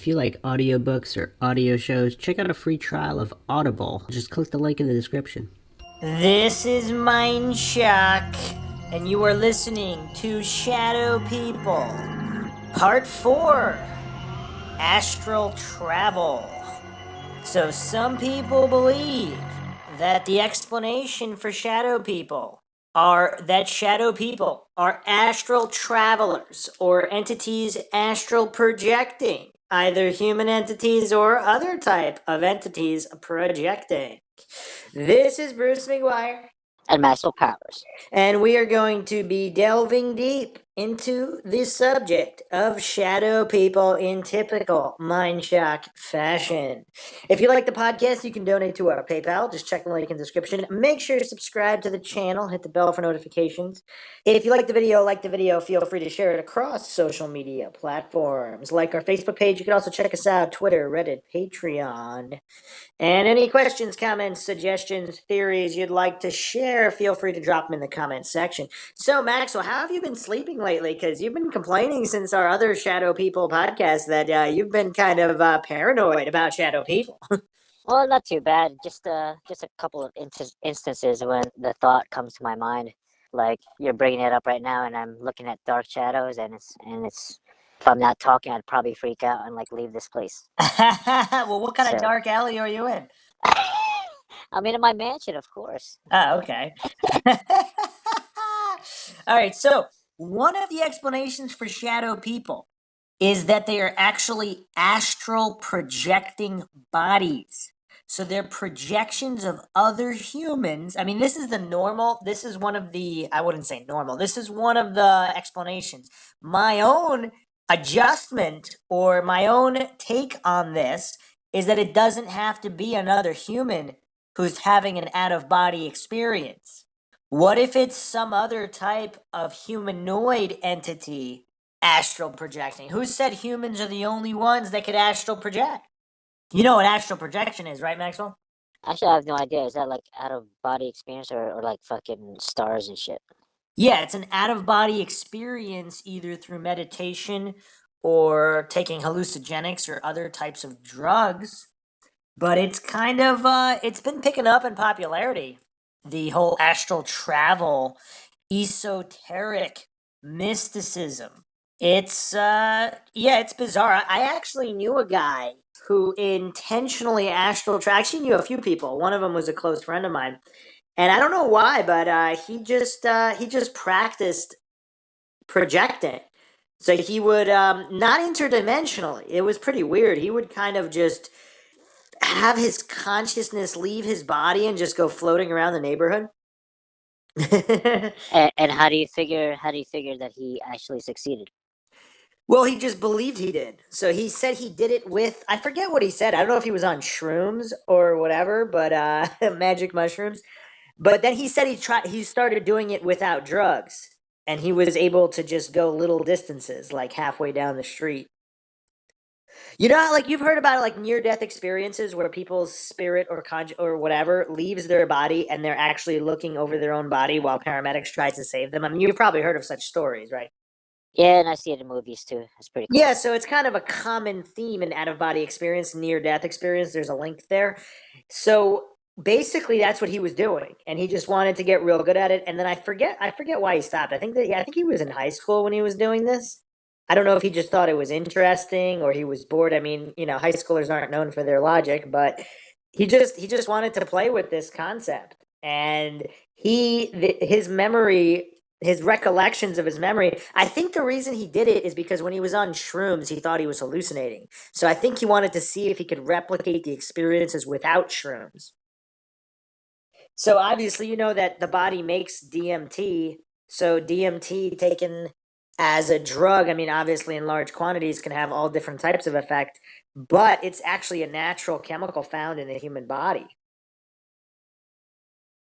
If you like audiobooks or audio shows, check out a free trial of Audible. Just click the link in the description. This is Mindshock, and you are listening to Shadow People, Part 4, Astral Travel. So some people believe that the explanation for shadow people are that shadow people are astral travelers or entities astral projecting, either human entities or other type of entities projecting. This is Bruce McGuire, and Maxwell Powers. and we are going to be delving deep into the subject of shadow people in typical Mindshock fashion. If you like the podcast, you can donate to our PayPal. Just check the link in the description. Make sure to subscribe to the channel. Hit the bell for notifications. If you like the video, feel free to share it across social media platforms. Like our Facebook page. You can also check us out, Twitter, Reddit, Patreon. And any questions, comments, suggestions, theories you'd like to share, feel free to drop them in the comments section. So, Maxwell, how have you been sleeping lately? Because you've been complaining since our other Shadow People podcast that you've been kind of paranoid about Shadow People. Well, not too bad. Just a couple of instances when the thought comes to my mind, like you're bringing it up right now, and I'm looking at dark shadows, and it's. If I'm not talking, I'd probably freak out and like leave this place. Well, what kind of So- dark alley are you in? I'm in my mansion, of course. Oh, okay. All right, so one of the explanations for shadow people is that they are actually astral projecting bodies. So they're projections of other humans. I mean, this is the normal, this is one of the, I wouldn't say normal, this is one of the explanations. My own adjustment or my own take on this is that it doesn't have to be another human who's having an out-of-body experience. What if it's some other type of humanoid entity astral projecting? Who said humans are the only ones that could astral project? You know what astral projection is, right, Maxwell? Actually, I have no idea. Is that like out of body experience or like fucking stars and shit? Yeah, it's an out-of-body experience either through meditation or taking hallucinogenics or other types of drugs. But it's kind of, it's been picking up in popularity. The whole astral travel, esoteric mysticism. It's bizarre. I actually knew a guy who intentionally astral actually knew a few people. One of them was a close friend of mine. And I don't know why, but he just practiced projecting. So he would not interdimensionally. It was pretty weird. He would kind of just have his consciousness leave his body and just go floating around the neighborhood. And how do you figure that he actually succeeded? Well, he just believed he did. So he said he did it with, I forget what he said. I don't know if he was on shrooms or whatever, but magic mushrooms. But then he said he started doing it without drugs, and he was able to just go little distances, like halfway down the street. You know how, like, you've heard about like near death experiences where people's spirit or whatever leaves their body and they're actually looking over their own body while paramedics try to save them. I mean, you've probably heard of such stories, right? Yeah, and I see it in movies too. It's pretty cool. Yeah, so it's kind of a common theme in out of body experience, near death experience. There's a link there. So basically that's what he was doing, and he just wanted to get real good at it. And then I forget why he stopped. I think he was in high school when he was doing this. I don't know if he just thought it was interesting or he was bored. I mean, high schoolers aren't known for their logic, but he just wanted to play with this concept. And his memory, his recollections of his memory, I think the reason he did it is because when he was on shrooms, he thought he was hallucinating. So I think he wanted to see if he could replicate the experiences without shrooms. So obviously, you know that the body makes DMT. So DMT taken as a drug, I mean, obviously in large quantities can have all different types of effect, but it's actually a natural chemical found in the human body.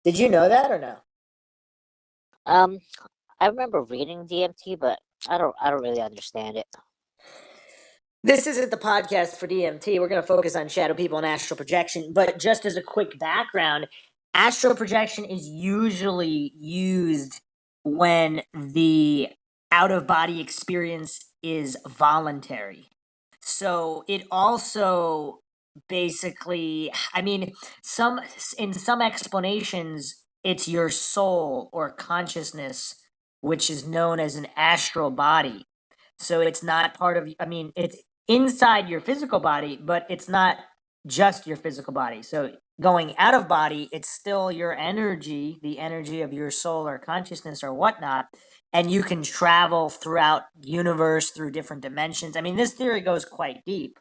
Did you know that or no? Um, I remember reading DMT, but I don't really understand it. This isn't the podcast for DMT. We're going to focus on shadow people and astral projection. But just as a quick background, astral projection is usually used when the out of body experience is voluntary. So it also basically, I mean, some in some explanations, it's your soul or consciousness, which is known as an astral body. So it's not part of, I mean, it's inside your physical body, but it's not just your physical body. So going out of body, it's still your energy, the energy of your soul or consciousness or whatnot, and you can travel throughout universe through different dimensions. I mean, this theory goes quite deep.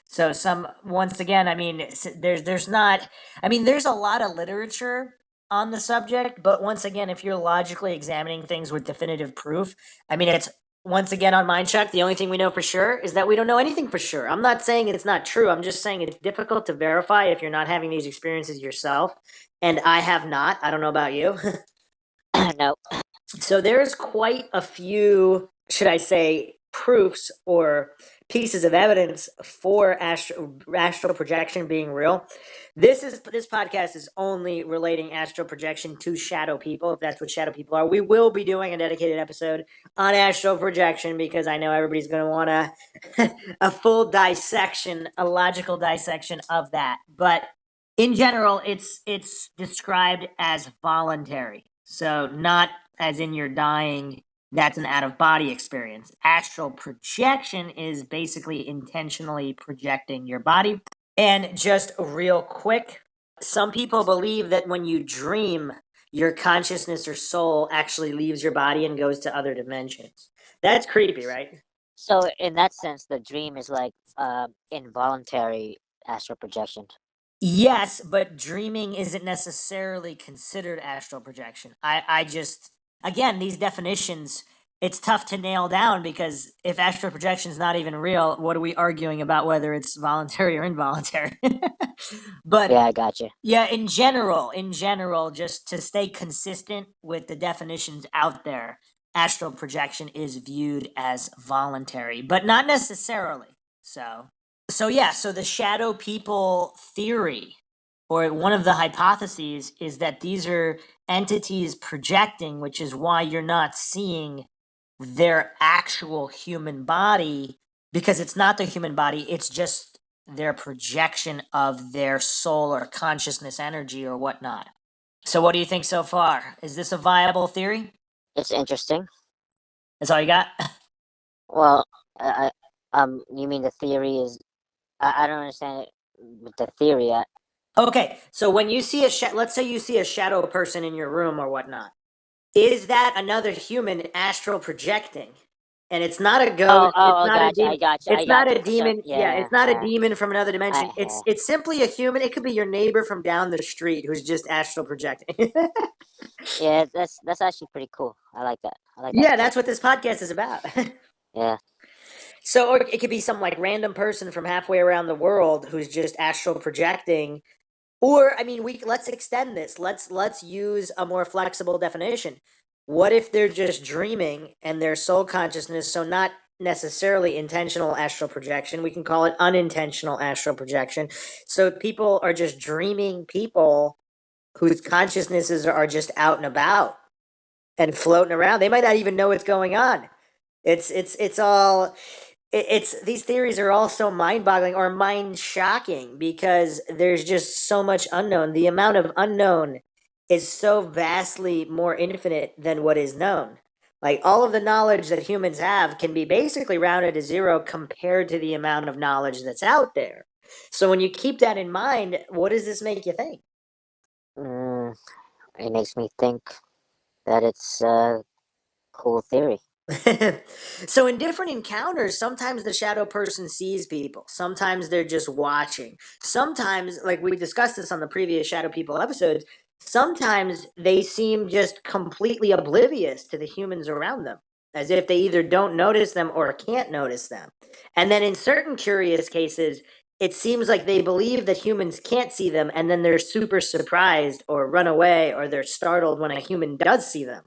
So some once again, I mean, there's not, I mean, there's a lot of literature on the subject, but once again, if you're logically examining things with definitive proof, I mean, it's once again on Mindshock, the only thing we know for sure is that we don't know anything for sure. I'm not saying it's not true. I'm just saying it's difficult to verify if you're not having these experiences yourself. And I have not. I don't know about you. No. So there's quite a few, should I say, proofs or pieces of evidence for astral projection being real. This podcast is only relating astral projection to shadow people, if that's what shadow people are. We will be doing a dedicated episode on astral projection because I know everybody's going to want a full dissection, a logical dissection of that. But in general, it's described as voluntary. So not as in you're dying, that's an out of body experience. Astral projection is basically intentionally projecting your body. And just real quick, some people believe that when you dream, your consciousness or soul actually leaves your body and goes to other dimensions. That's creepy, right? So in that sense, the dream is like involuntary astral projection. Yes, but dreaming isn't necessarily considered astral projection. I just, again, these definitions, it's tough to nail down because if astral projection is not even real, what are we arguing about whether it's voluntary or involuntary? But Yeah, I got you. yeah, in general, just to stay consistent with the definitions out there, astral projection is viewed as voluntary, but not necessarily. So yeah, so the shadow people theory, or one of the hypotheses, is that these are entities projecting, which is why you're not seeing their actual human body because it's not the human body, it's just their projection of their soul or consciousness energy or whatnot. So what do you think so far? Is this a viable theory? It's interesting. That's all you got? Well, you mean the theory is? I don't understand it with the theory. Okay, so when you see let's say you see a shadow person in your room or whatnot, is that another human astral projecting? And it's not a ghost. It's I not a got you. demon. I got you. I It's not got a you. So demon. Yeah, yeah, it's not a demon from another dimension. I It's simply a human. It could be your neighbor from down the street who's just astral projecting. yeah. That's actually pretty cool. I like that. I like that Yeah, part. that's what this podcast is about. Yeah. So, or it could be some like random person from halfway around the world who's just astral projecting. Or, I mean, let's extend this. Let's use a more flexible definition. What if they're just dreaming and their soul consciousness, so not necessarily intentional astral projection, we can call it unintentional astral projection. So people are just dreaming people whose consciousnesses are just out and about and floating around. They might not even know what's going on. It's all it's these theories are all so mind-boggling or mind-shocking because there's just so much unknown. The amount of unknown is so vastly more infinite than what is known. Like all of the knowledge that humans have can be basically rounded to zero compared to the amount of knowledge that's out there. So when you keep that in mind, what does this make you think? Mm, it makes me think that it's a cool theory. So in different encounters, sometimes the shadow person sees people. Sometimes they're just watching. Sometimes, like we discussed this on the previous shadow people episodes, sometimes they seem just completely oblivious to the humans around them, as if they either don't notice them or can't notice them. And then in certain curious cases, it seems like they believe that humans can't see them, and then they're super surprised or run away or they're startled when a human does see them.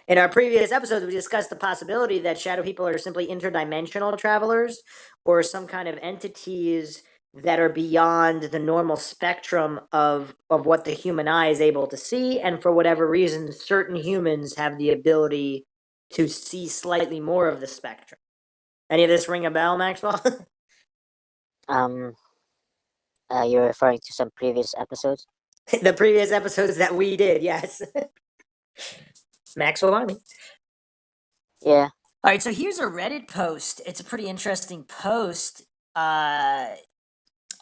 In our previous episodes, we discussed the possibility that shadow people are simply interdimensional travelers or some kind of entities that are beyond the normal spectrum of what the human eye is able to see. And for whatever reason, certain humans have the ability to see slightly more of the spectrum. Any of this ring a bell, Maxwell? Um, you're referring to some previous episodes? The previous episodes that we did, yes. Maxwell Army. Yeah. All right, so here's a Reddit post. It's a pretty interesting post.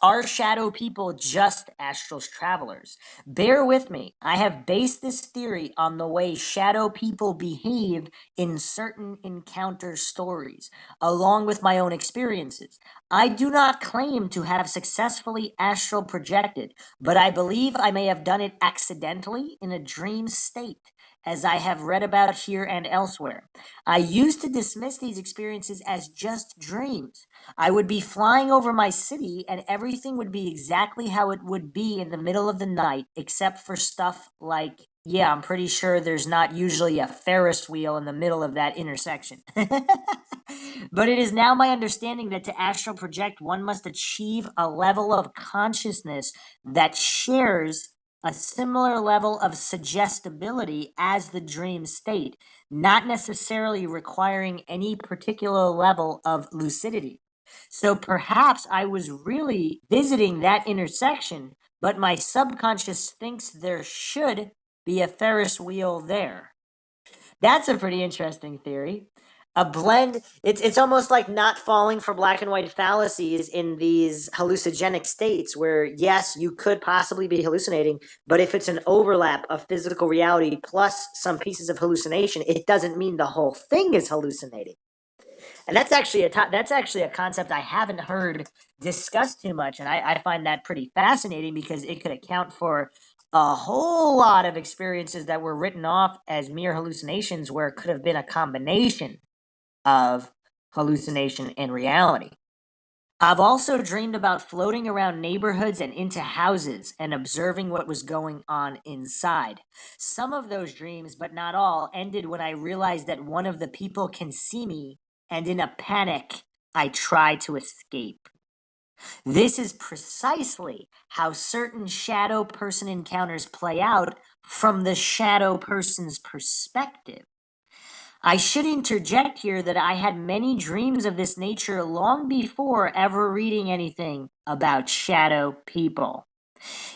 Are shadow people just astral travelers? Bear with me. I have based this theory on the way shadow people behave in certain encounter stories, along with my own experiences. I do not claim to have successfully astral projected, but I believe I may have done it accidentally in a dream state, as I have read about here and elsewhere. I used to dismiss these experiences as just dreams. I would be flying over my city and everything would be exactly how it would be in the middle of the night, except for stuff like, yeah, I'm pretty sure there's not usually a Ferris wheel in the middle of that intersection. But it is now my understanding that to astral project, one must achieve a level of consciousness that shares a similar level of suggestibility as the dream state, not necessarily requiring any particular level of lucidity. So perhaps I was really visiting that intersection, but my subconscious thinks there should be a Ferris wheel there. That's a pretty interesting theory. A blend, it's almost like not falling for black and white fallacies in these hallucinogenic states where, yes, you could possibly be hallucinating, but if it's an overlap of physical reality plus some pieces of hallucination, it doesn't mean the whole thing is hallucinating. And that's actually a concept I haven't heard discussed too much, and I find that pretty fascinating because it could account for a whole lot of experiences that were written off as mere hallucinations, where it could have been a combination of hallucination and reality. I've also dreamed about floating around neighborhoods and into houses and observing what was going on inside. Some of those dreams, but not all, ended when I realized that one of the people can see me, and in a panic, I try to escape. This is precisely how certain shadow person encounters play out from the shadow person's perspective. I should interject here that I had many dreams of this nature long before ever reading anything about shadow people.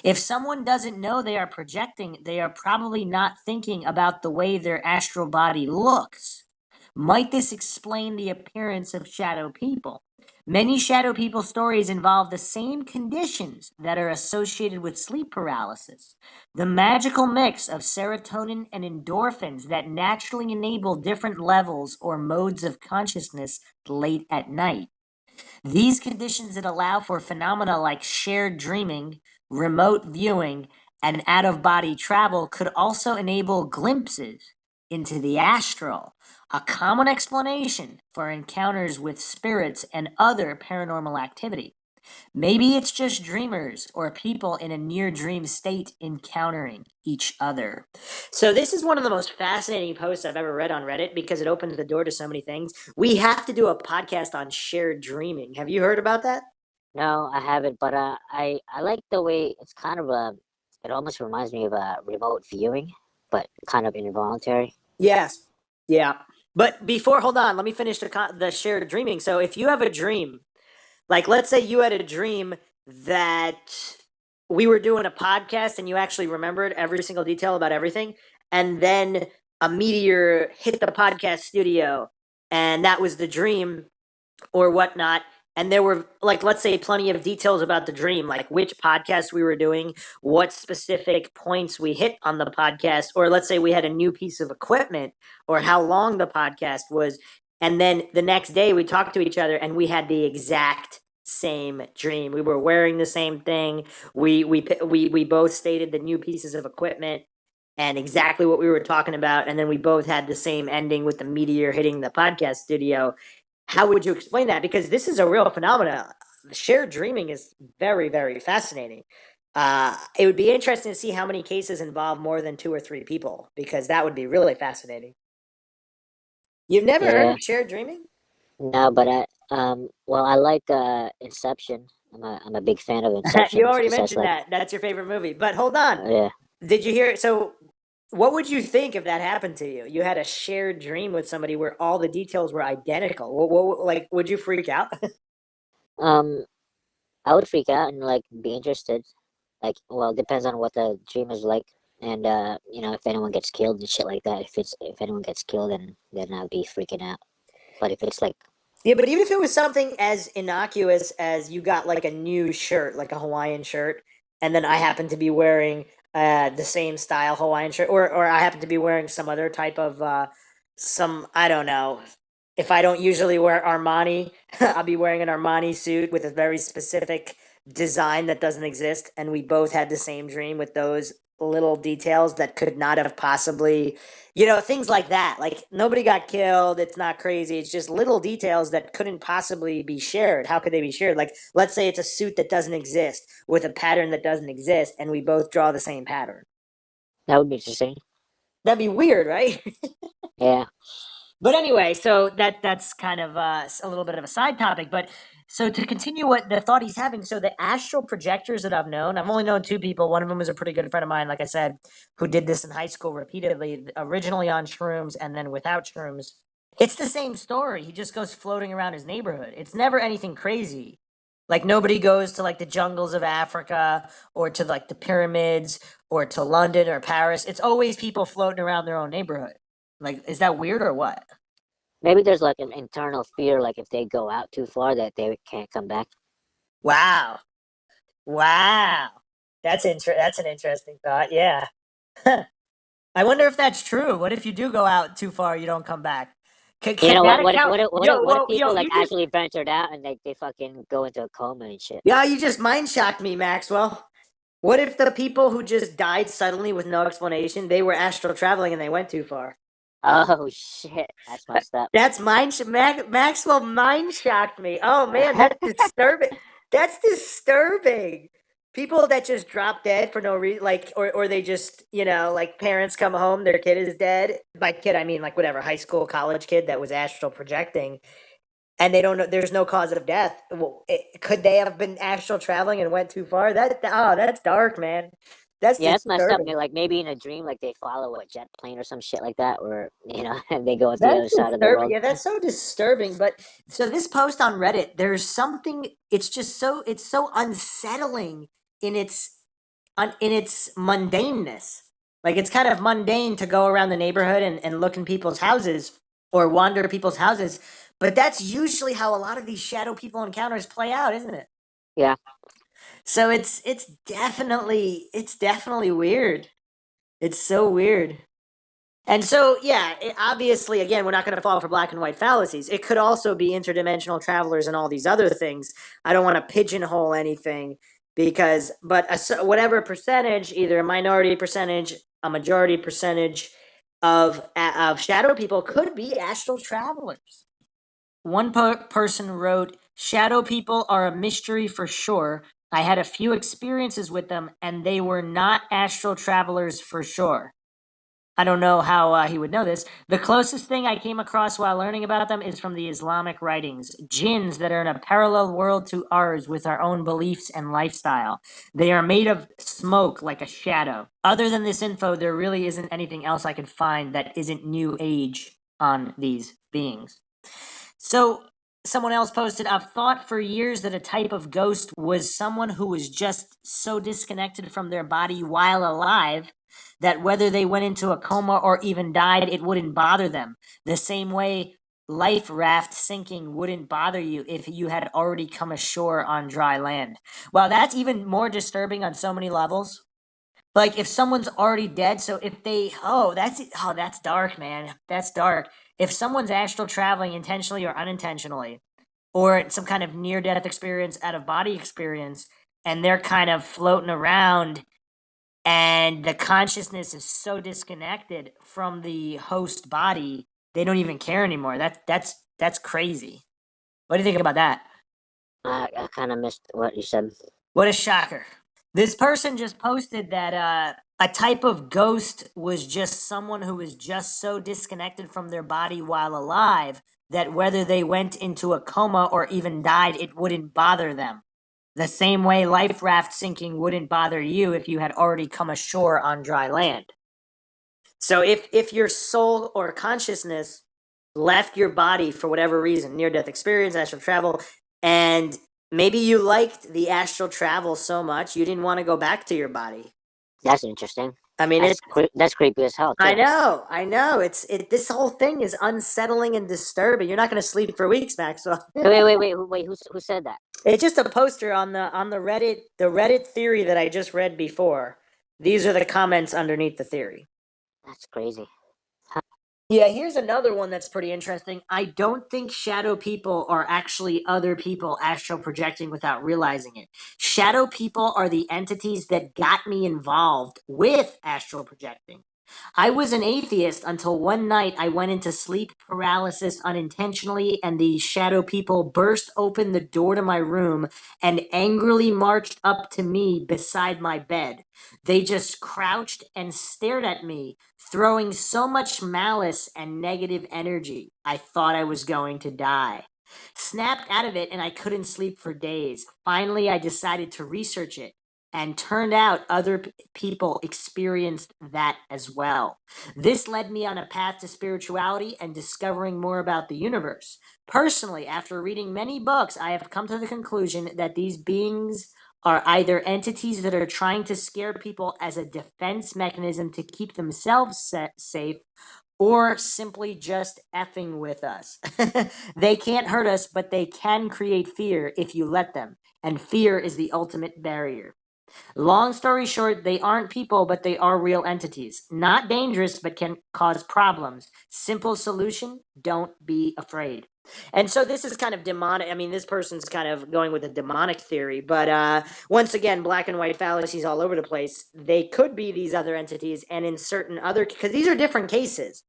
If someone doesn't know they are projecting, they are probably not thinking about the way their astral body looks. Might this explain the appearance of shadow people? Many shadow people stories involve the same conditions that are associated with sleep paralysis. The magical mix of serotonin and endorphins that naturally enable different levels or modes of consciousness late at night. These conditions that allow for phenomena like shared dreaming, remote viewing, and out of body travel could also enable glimpses into the astral, a common explanation for encounters with spirits and other paranormal activity. Maybe it's just dreamers or people in a near dream state encountering each other. So, this is one of the most fascinating posts I've ever read on Reddit because it opens the door to so many things. We have to do a podcast on shared dreaming. Have you heard about that? No, I haven't, but I like the way it's kind of a. It almost reminds me of a remote viewing, but kind of involuntary. Yes. Yeah. But before, hold on, let me finish the shared dreaming. So, if you have a dream, like let's say you had a dream that we were doing a podcast and you actually remembered every single detail about everything, and then a meteor hit the podcast studio, and that was the dream or whatnot. And there were, like, let's say, plenty of details about the dream, like which podcast we were doing, what specific points we hit on the podcast, or let's say we had a new piece of equipment, or how long the podcast was. And then the next day we talked to each other and we had the exact same dream. We were wearing the same thing. We both stated the new pieces of equipment and exactly what we were talking about. And then we both had the same ending with the meteor hitting the podcast studio. How would you explain that? Because this is a real phenomenon. Shared dreaming is very, very fascinating. It would be interesting to see how many cases involve more than two or three people, because that would be really fascinating. You've never heard Yeah. of shared dreaming? No, but well, I like Inception. I'm a big fan of You Inception. already Just as mentioned like, that. That's your favorite movie. But hold on. yeah. Did you hear? So What would you think if that happened to you? You had a shared dream with somebody where all the details were identical. Like, would you freak out? Um, I would freak out and like be interested. Like, well, it depends on what the dream is like, and you know, if anyone gets killed and shit like that. If anyone gets killed, then I'll be freaking out. But if it's like, Yeah, but even if it was something as innocuous as you got like a new shirt, like a Hawaiian shirt, and then I happen to be wearing the same style Hawaiian shirt, or I happen to be wearing some other type of some I don't know. If I don't usually wear Armani, I'll be wearing an Armani suit with a very specific design that doesn't exist, and we both had the same dream with those little details that could not have possibly, things like that. Like nobody got killed. It's not crazy. It's just little details that couldn't possibly be shared. How could they be shared? Like, let's say it's a suit that doesn't exist with a pattern that doesn't exist, and we both draw the same pattern. that would be interesting. That'd be weird, right? Yeah. But anyway, so that's kind of a little bit of a side topic. But so to continue what the thought he's having, so the astral projectors that I've known, I've only known two people. One of them was a pretty good friend of mine, like I said, who did this in high school repeatedly, originally on shrooms and then without shrooms. It's the same story. He just goes floating around his neighborhood. It's never anything crazy. Like nobody goes to like the jungles of Africa or to like the pyramids or to London or Paris. It's always people floating around their own neighborhood. Like, is that weird or what? Maybe there's like an internal fear, like if they go out too far, that they can't come back. Wow. Wow. That's an interesting thought. Yeah. I wonder if that's true. What if you do go out too far, you don't come back? Can, You can know that what? What if account? what if what if, Yo, what if well, people like you just actually ventured out and they fucking go into a coma and shit? you just mind shocked me, Maxwell. What if the people who just died suddenly with no explanation, they were astral traveling and they went too far? Oh shit, that's messed up. That's Maxwell mind shocked me. Oh man, that's disturbing. That's disturbing. People that just drop dead for no reason, like, or they just, like parents come home, their kid is dead. By kid, I mean like whatever, high school, college kid that was astral projecting, and they don't know. There's no cause of death. Well, could they have been astral traveling and went too far? That's dark, man. That's Yeah, that's messed up. disturbing. Like maybe in a dream, like they follow a jet plane or some shit like that, or you know, and they go to the That's other side of the disturbing. world. Yeah, that's so disturbing. But so this post on Reddit, there's something. It's so unsettling in its mundaneness. Like it's kind of mundane to go around the neighborhood and look in people's houses or wander people's houses. But that's usually how a lot of these shadow people encounters play out, isn't it? Yeah, So it's definitely weird. It's so weird. And so, yeah, obviously, again, we're not going to fall for black and white fallacies. It could also be interdimensional travelers and all these other things. I don't want to pigeonhole anything because, but whatever percentage, either a minority percentage, a majority percentage of shadow people could be astral travelers. One person wrote, "Shadow people are a mystery for sure. I had a few experiences with them, and they were not astral travelers for sure." I don't know how he would know this. The closest thing I came across while learning about them is from the Islamic writings. Jinns that are in a parallel world to ours with our own beliefs and lifestyle. They are made of smoke like a shadow. Other than this info, there really isn't anything else I could find that isn't new age on these beings. So someone else posted, I've thought for years that a type of ghost was someone who was just so disconnected from their body while alive that whether they went into a coma or even died, it wouldn't bother them. The same way life raft sinking wouldn't bother you if you had already come ashore on dry land. Well, that's even more disturbing on so many levels. Like if someone's already dead, so if they that's dark, man. That's dark. If someone's astral traveling intentionally or unintentionally, or some kind of near death experience, out of body experience, and they're kind of floating around and the consciousness is so disconnected from the host body, they don't even care anymore. That's crazy. What do you think about that? I kind of missed what you said. What a shocker. This person just posted that a type of ghost was just someone who was just so disconnected from their body while alive that whether they went into a coma or even died, it wouldn't bother them. The same way life raft sinking wouldn't bother you if you had already come ashore on dry land. So if your soul or consciousness left your body for whatever reason, near death experience, astral travel, and maybe you liked the astral travel so much you didn't want to go back to your body. That's interesting. I mean, That's creepy as hell too. I know. This whole thing is unsettling and disturbing. You're not going to sleep for weeks, Maxwell. Wait. Who said that? It's just a poster on the Reddit theory that I just read before. These are the comments underneath the theory. That's crazy. Yeah, here's another one that's pretty interesting. I don't think shadow people are actually other people astral projecting without realizing it. Shadow people are the entities that got me involved with astral projecting. I was an atheist until one night I went into sleep paralysis unintentionally, and these shadow people burst open the door to my room and angrily marched up to me beside my bed. They just crouched and stared at me, throwing so much malice and negative energy. I thought I was going to die. Snapped out of it, and I couldn't sleep for days. Finally, I decided to research it, and turned out other people experienced that as well. This led me on a path to spirituality and discovering more about the universe. Personally, after reading many books, I have come to the conclusion that these beings are either entities that are trying to scare people as a defense mechanism to keep themselves safe, or simply just effing with us. They can't hurt us, but they can create fear if you let them, and fear is the ultimate barrier. Long story short, they aren't people, but they are real entities. Not dangerous, but can cause problems. Simple solution, don't be afraid. And so this is kind of demonic. I mean, this person's kind of going with a demonic theory, but once again, black and white fallacies all over the place. They could be these other entities, and in certain other, because these are different cases.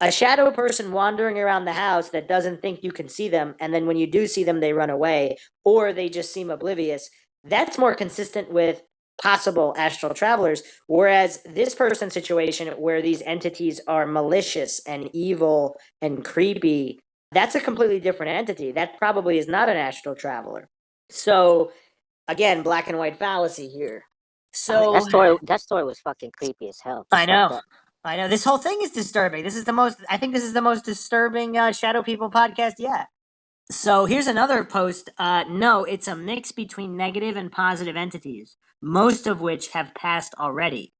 A shadow person wandering around the house that doesn't think you can see them, and then when you do see them, they run away, or they just seem oblivious. That's more consistent with possible astral travelers. Whereas this person's situation, where these entities are malicious and evil and creepy, that's a completely different entity. That probably is not an astral traveler. So, again, black and white fallacy here. So, That story was fucking creepy as hell. I Just like know. that. I know. This whole thing is disturbing. I think this is the most disturbing Shadow People podcast yet. So here's another post. No, it's a mix between negative and positive entities, most of which have passed already.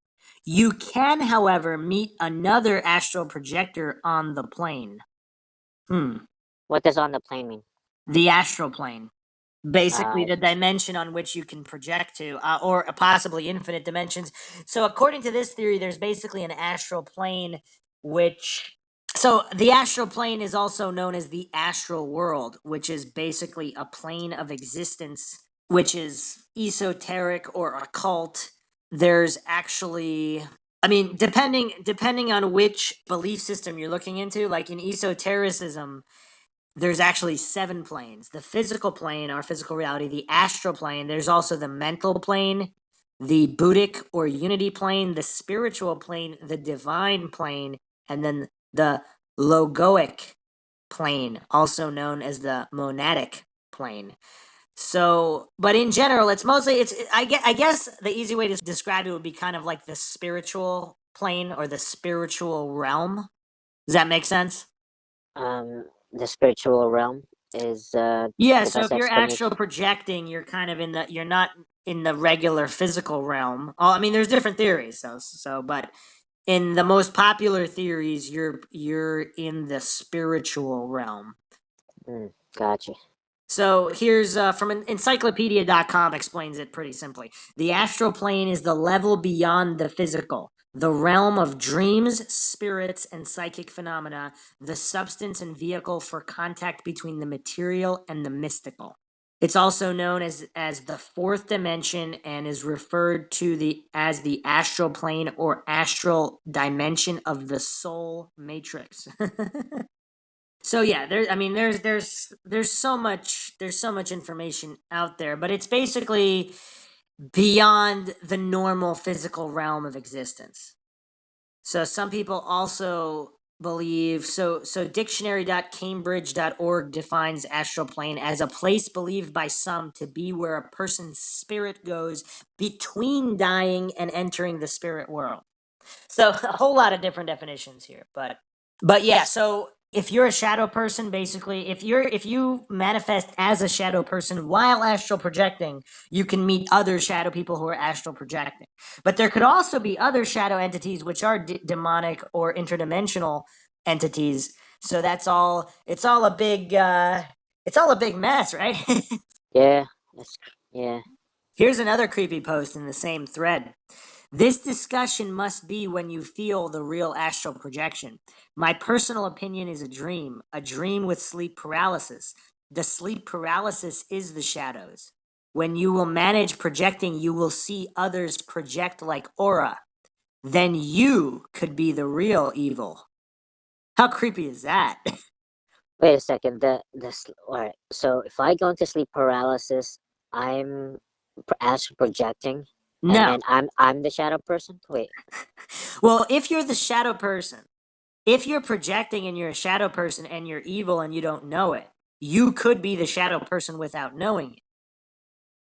You can, however, meet another astral projector on the plane. What does on the plane mean? The astral plane. Basically, the dimension on which you can project to, or possibly infinite dimensions. So, according to this theory, there's basically an astral plane, which. So, the astral plane is also known as the astral world, which is basically a plane of existence, which is esoteric or occult. There's actually. I mean, depending on which belief system you're looking into, like in esotericism, there's actually 7 planes: the physical plane, our physical reality; the astral plane; there's also the mental plane; the Buddhic or unity plane; the spiritual plane; the divine plane; and then the logoic plane, also known as the monadic plane. So, but in general, it's mostly I guess the easy way to describe it would be kind of like the spiritual plane or the spiritual realm. Does that make sense? The spiritual realm is Yeah, the so best if you're explanation. astral projecting, you're kind of you're not in the regular physical realm. Oh, I mean, there's different theories, but in the most popular theories, you're in the spiritual realm. Gotcha. So here's from encyclopedia.com explains it pretty simply. The astral plane is the level beyond the physical, the realm of dreams, spirits, and psychic phenomena, the substance and vehicle for contact between the material and the mystical. It's also known as the fourth dimension, and is referred to as the astral plane or astral dimension of the soul matrix. So yeah, there's so much information out there, but it's basically beyond the normal physical realm of existence. So some people also believe so dictionary.cambridge.org defines astral plane as a place believed by some to be where a person's spirit goes between dying and entering the spirit world. So a whole lot of different definitions here, but yeah. So if you're a shadow person, basically, if you manifest as a shadow person while astral projecting, you can meet other shadow people who are astral projecting. But there could also be other shadow entities which are demonic or interdimensional entities. So that's all. It's all a big. It's all a big mess, right? Yeah, yeah. Here's another creepy post in the same thread. This discussion must be when you feel the real astral projection. My personal opinion is a dream with sleep paralysis. The sleep paralysis is the shadows. When you will manage projecting, you will see others project like aura. Then you could be the real evil. How creepy is that? Wait a second. All right. So if I go into sleep paralysis, I'm astral projecting, and No. then I'm the shadow person. Wait. Well, if you're the shadow person, if you're projecting and you're a shadow person and you're evil and you don't know it, you could be the shadow person without knowing it.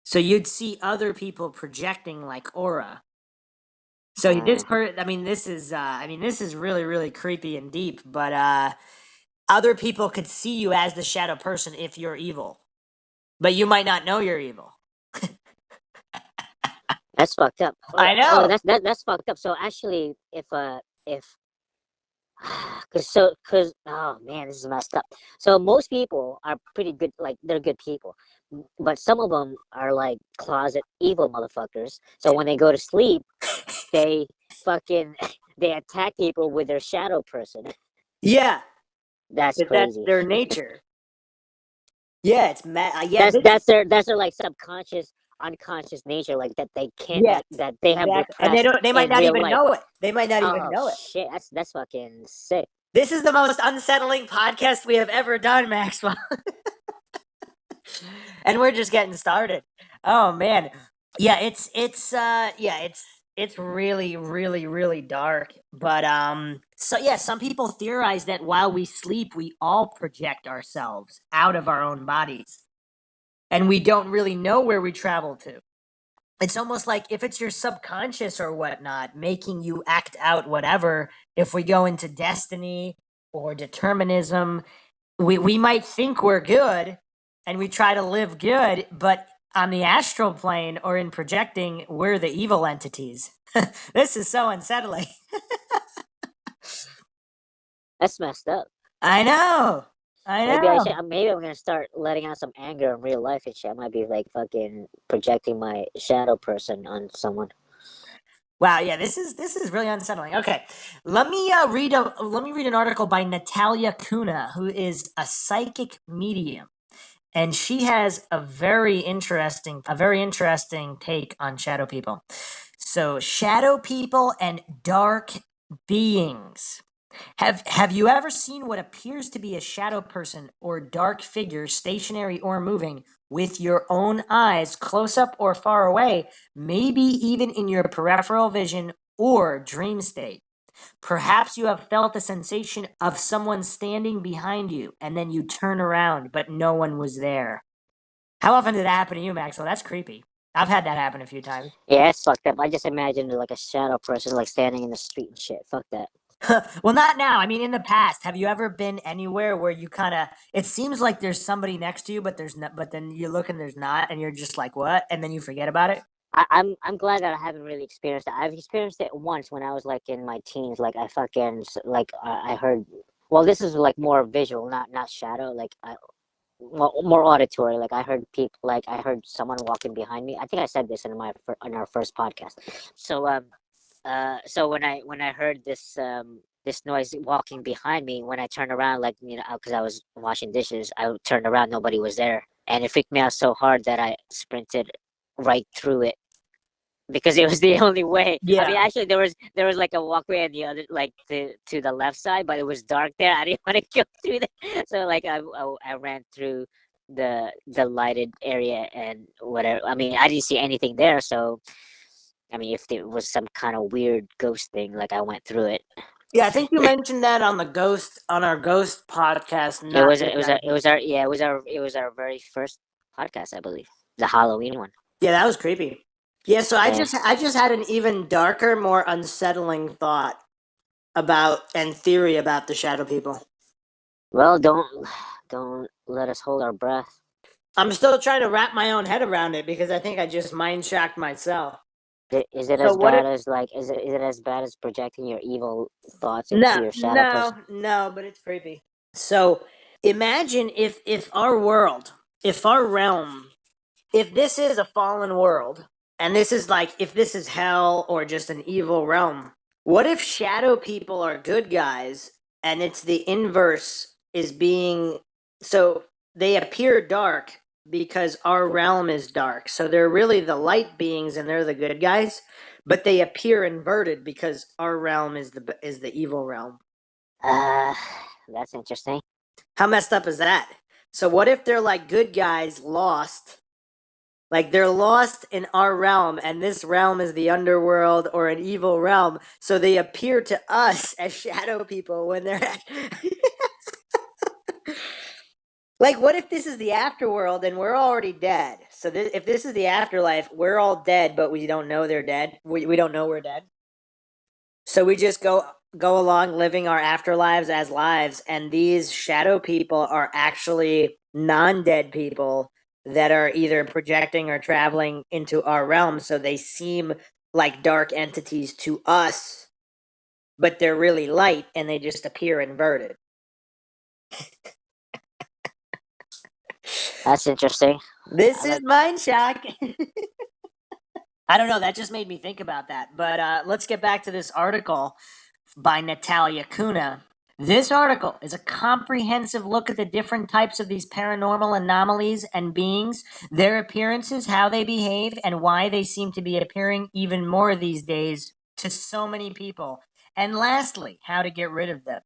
So you'd see other people projecting like aura. So Uh, I mean, this is really, really creepy and deep, but other people could see you as the shadow person if you're evil, but you might not know you're evil. that's fucked up. I Oh, know. that's fucked up. So actually, if oh man, this is messed up. So most people are pretty good, like they're good people, but some of them are like closet evil motherfuckers. So when they go to sleep, they fucking they attack people with their shadow person. Yeah, That's that's crazy. their nature. Yeah, it's yeah, That's their like subconscious, unconscious nature, like that they can't yes, that they have exactly. And repressed they might in not real even life. know it. They might not even Oh know it. shit, that's fucking sick. This is the most unsettling podcast we have ever done, Maxwell. And we're just getting started. Oh man. Yeah, it's really, really, really dark. But so yeah, some people theorize that while we sleep, we all project ourselves out of our own bodies. And we don't really know where we travel to. It's almost like if it's your subconscious or whatnot making you act out whatever, if we go into destiny or determinism, we might think we're good and we try to live good, but on the astral plane or in projecting, we're the evil entities. This is so unsettling. That's messed up. I know. I Maybe I know. should. Maybe I'm gonna start letting out some anger in real life and shit. I might be like fucking projecting my shadow person on someone. Wow, yeah, this is really unsettling. Okay, let me read an article by Natalia Kuna, who is a psychic medium, and she has a very interesting take on shadow people. So, shadow people and dark beings. Have you ever seen what appears to be a shadow person or dark figure, stationary or moving, with your own eyes, close up or far away, maybe even in your peripheral vision or dream state? Perhaps you have felt the sensation of someone standing behind you and then you turn around, but no one was there. How often did that happen to you, Maxwell? That's creepy. I've had that happen a few times. Yeah, it's fucked up. I just imagined like a shadow person like standing in the street and shit. Fuck that. Well, not now. I mean, in the past, have you ever been anywhere where you kind of it seems like there's somebody next to you, but there's not, but then you look and there's not, and you're just like, what? And then you forget about it? I'm glad that I haven't really experienced it. I've experienced it once when I was like in my teens. Like I fucking like I heard. Well, this is like more visual, not shadow. Like more auditory. Like I heard people. Like I heard someone walking behind me. I think I said this in our first podcast. So so when I heard this noise walking behind me, when I turned around, like because I was washing dishes, I turned around, nobody was there, and it freaked me out so hard that I sprinted right through it because it was the only way. I mean, Yeah. actually, there was like a walkway on the other, like to the left side, but it was dark there. I didn't want to go through that, so like I ran through the lighted area and whatever. I mean, I didn't see anything there, so I mean, if it was some kind of weird ghost thing, like I went through it. Yeah, I think you mentioned that on our ghost podcast, It not was this it was I our it think. was our it was our very first podcast, I believe, the Halloween one. Yeah, that was creepy. Yeah, so And I just had an even darker, more unsettling thought about and theory about the shadow people. well, don't let us hold our breath. I'm still trying to wrap my own head around it because I think I just mind shocked myself. Is it So as what if bad as like is it as bad as projecting your evil thoughts into no, your shadow no, person? no, but it's creepy. So imagine if our world, if our realm, if this is a fallen world, and this is like if this is hell or just an evil realm, what if shadow people are good guys and it's the inverse is being so they appear dark because our realm is dark. So they're really the light beings and they're the good guys, but they appear inverted because our realm is the evil realm. Uh, that's interesting. How messed up is that? So what if they're like good guys lost, like they're lost in our realm, and this realm is the underworld or an evil realm. So they appear to us as shadow people when they're like, what if this is the afterworld and we're already dead? So if this is the afterlife, we're all dead, but we don't know they're dead. We don't know we're dead. So we just go along living our afterlives as lives, and these shadow people are actually non-dead people that are either projecting or traveling into our realm, so they seem like dark entities to us, but they're really light and they just appear inverted. That's interesting. This I is like. Mindshock. I don't know, that just made me think about that. But let's get back to this article by Natalia Kuna. This article is a comprehensive look at the different types of these paranormal anomalies and beings, their appearances, how they behave, and why they seem to be appearing even more these days to so many people. And lastly, how to get rid of them.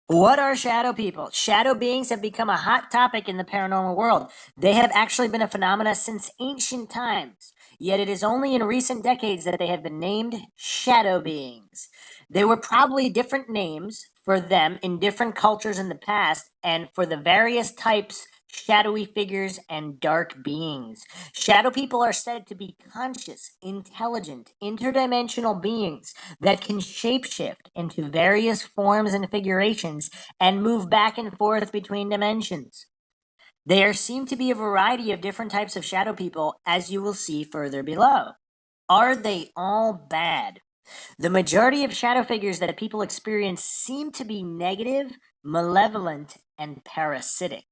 What are shadow people? Shadow beings have become a hot topic in the paranormal world. They have actually been a phenomena since ancient times. Yet it is only in recent decades that they have been named shadow beings. There were probably different names for them in different cultures in the past, and for the various types, shadowy figures, and dark beings. Shadow people are said to be conscious, intelligent, interdimensional beings that can shapeshift into various forms and figurations and move back and forth between dimensions. There seem to be a variety of different types of shadow people, as you will see further below. Are they all bad? The majority of shadow figures that people experience seem to be negative, malevolent, and parasitic.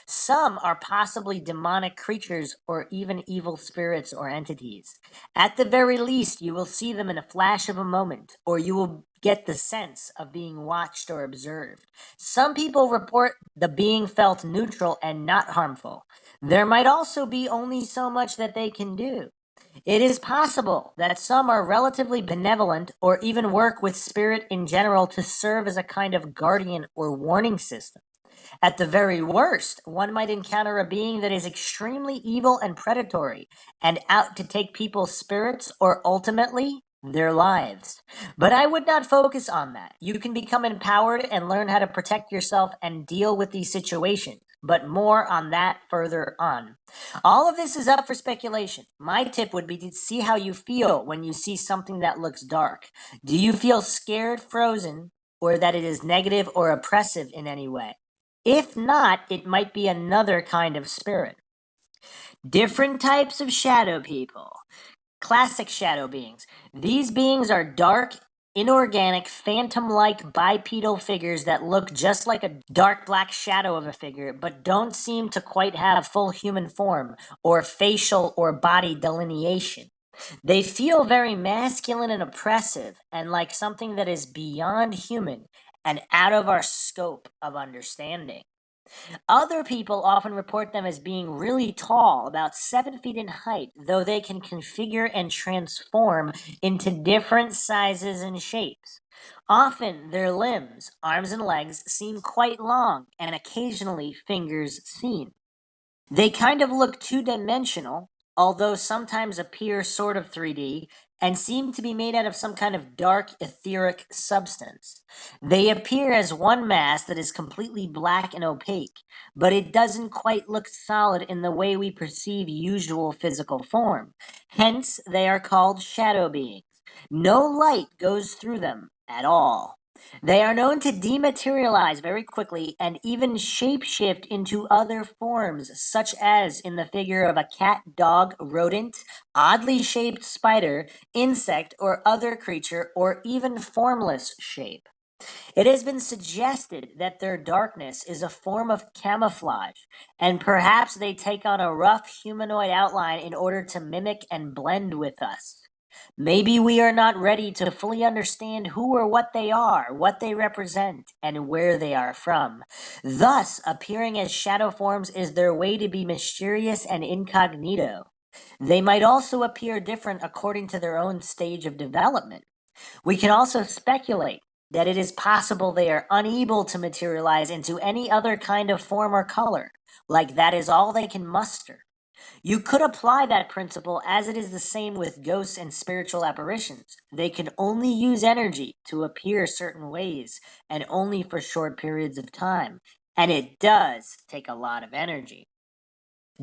Some are possibly demonic creatures or even evil spirits or entities. At the very least, you will see them in a flash of a moment, or you will get the sense of being watched or observed. Some people report the being felt neutral and not harmful. There might also be only so much that they can do. It is possible that some are relatively benevolent or even work with spirit in general to serve as a kind of guardian or warning system. At the very worst, one might encounter a being that is extremely evil and predatory and out to take people's spirits or ultimately their lives. But I would not focus on that. You can become empowered and learn how to protect yourself and deal with these situations, but more on that further on. All of this is up for speculation. My tip would be to see how you feel when you see something that looks dark. Do you feel scared, frozen, or that it is negative or oppressive in any way? If not, it might be another kind of spirit. Different types of shadow people. Classic shadow beings. These beings are dark, inorganic, phantom like bipedal figures that look just like a dark black shadow of a figure, but don't seem to quite have full human form or facial or body delineation. They feel very masculine and oppressive and like something that is beyond human and out of our scope of understanding. Other people often report them as being really tall, about 7 feet in height, though they can configure and transform into different sizes and shapes. Often their limbs, arms and legs, seem quite long, and occasionally fingers seen. They kind of look two dimensional, although sometimes appear sort of 3D, and seem to be made out of some kind of dark etheric substance. They appear as one mass that is completely black and opaque, but it doesn't quite look solid in the way we perceive usual physical form. Hence, they are called shadow beings. No light goes through them at all. They are known to dematerialize very quickly and even shapeshift into other forms, such as in the figure of a cat, dog, rodent, oddly shaped spider, insect, or other creature, or even formless shape. It has been suggested that their darkness is a form of camouflage, and perhaps they take on a rough humanoid outline in order to mimic and blend with us. Maybe we are not ready to fully understand who or what they are, what they represent, and where they are from. Thus, appearing as shadow forms is their way to be mysterious and incognito. They might also appear different according to their own stage of development. We can also speculate that it is possible they are unable to materialize into any other kind of form or color, like that is all they can muster. You could apply that principle as it is the same with ghosts and spiritual apparitions. They can only use energy to appear certain ways, and only for short periods of time. And it does take a lot of energy.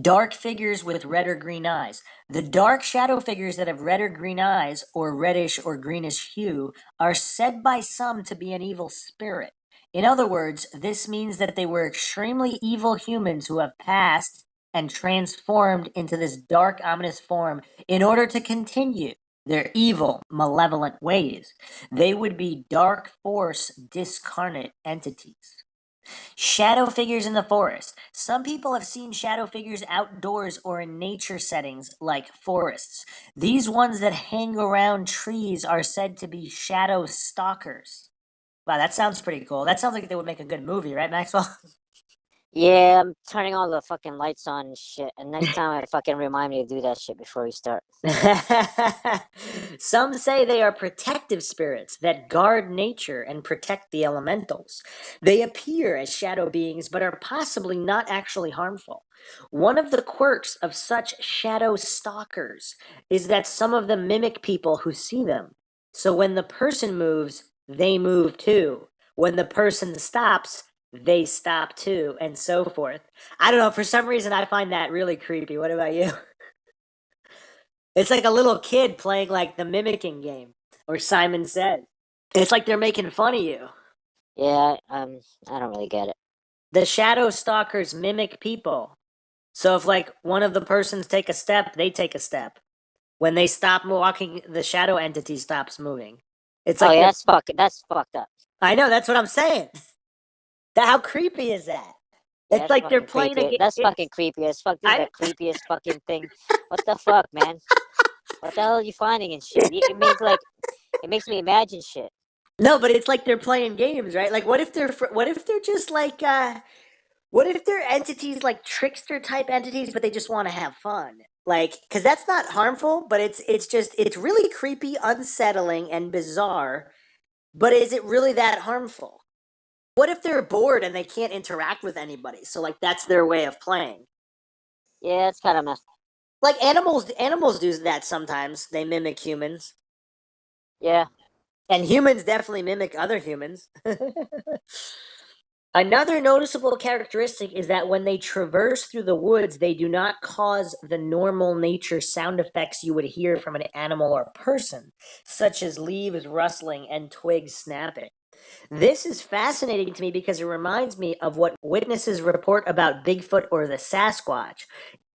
Dark figures with red or green eyes. The dark shadow figures that have red or green eyes, or reddish or greenish hue, are said by some to be an evil spirit. In other words, this means that they were extremely evil humans who have passed and transformed into this dark, ominous form in order to continue their evil, malevolent ways. They would be dark force discarnate entities. Shadow figures in the forest. Some people have seen shadow figures outdoors or in nature settings like forests. These ones that hang around trees are said to be shadow stalkers. Wow, that sounds pretty cool. That sounds like they would make a good movie, right, Maxwell? Yeah, I'm turning all the fucking lights on and shit. And next time I fucking remind me to do that shit before we start. Some say they are protective spirits that guard nature and protect the elementals. They appear as shadow beings but are possibly not actually harmful. One of the quirks of such shadow stalkers is that some of them mimic people who see them. So when the person moves, they move too. When the person stops, they stop too, and so forth. I don't know, for some reason I find that really creepy. What about you? It's like a little kid playing like the mimicking game, or Simon Says. It's like they're making fun of you. Yeah, I don't really get it. The shadow stalkers mimic people. So if like one of the persons take a step, they take a step. When they stop walking, the shadow entity stops moving. It's Oh like yeah, they're, that's fucked up. I know, that's what I'm saying. How creepy is that? Yeah, It's that's like they're fucking playing a creepy. game. That's fucking creepy as fuck. This is I the creepiest fucking thing. What the fuck, man? What the hell are you finding and shit? It makes me imagine shit. No, but it's like they're playing games, right? Like, what if they're just like, what if they're entities like trickster type entities, but they just want to have fun? Like, because that's not harmful, but it's really creepy, unsettling, and bizarre. But is it really that harmful? What if they're bored and they can't interact with anybody? So like that's their way of playing. Yeah, it's kind of messed. Like animals do that sometimes. They mimic humans, Yeah, and humans definitely mimic other humans. Another noticeable characteristic is that when they traverse through the woods, they do not cause the normal nature sound effects you would hear from an animal or person, such as leaves rustling and twigs snapping. This is fascinating to me because it reminds me of what witnesses report about Bigfoot or the Sasquatch.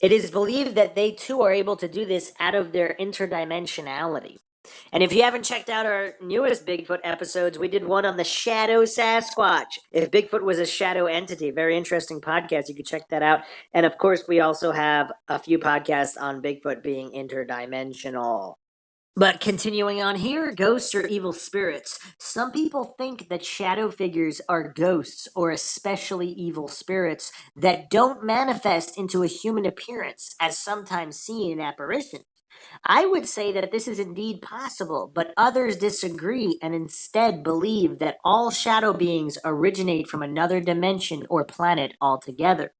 It is believed that they too are able to do this out of their interdimensionality. And if you haven't checked out our newest Bigfoot episodes, we did one on the Shadow Sasquatch. If Bigfoot was a shadow entity, very interesting podcast. You could check that out. And of course, we also have a few podcasts on Bigfoot being interdimensional. But continuing on here, ghosts are evil spirits. Some people think that shadow figures are ghosts or especially evil spirits that don't manifest into a human appearance, as sometimes seen in apparitions. I would say that this is indeed possible, but others disagree and instead believe that all shadow beings originate from another dimension or planet altogether.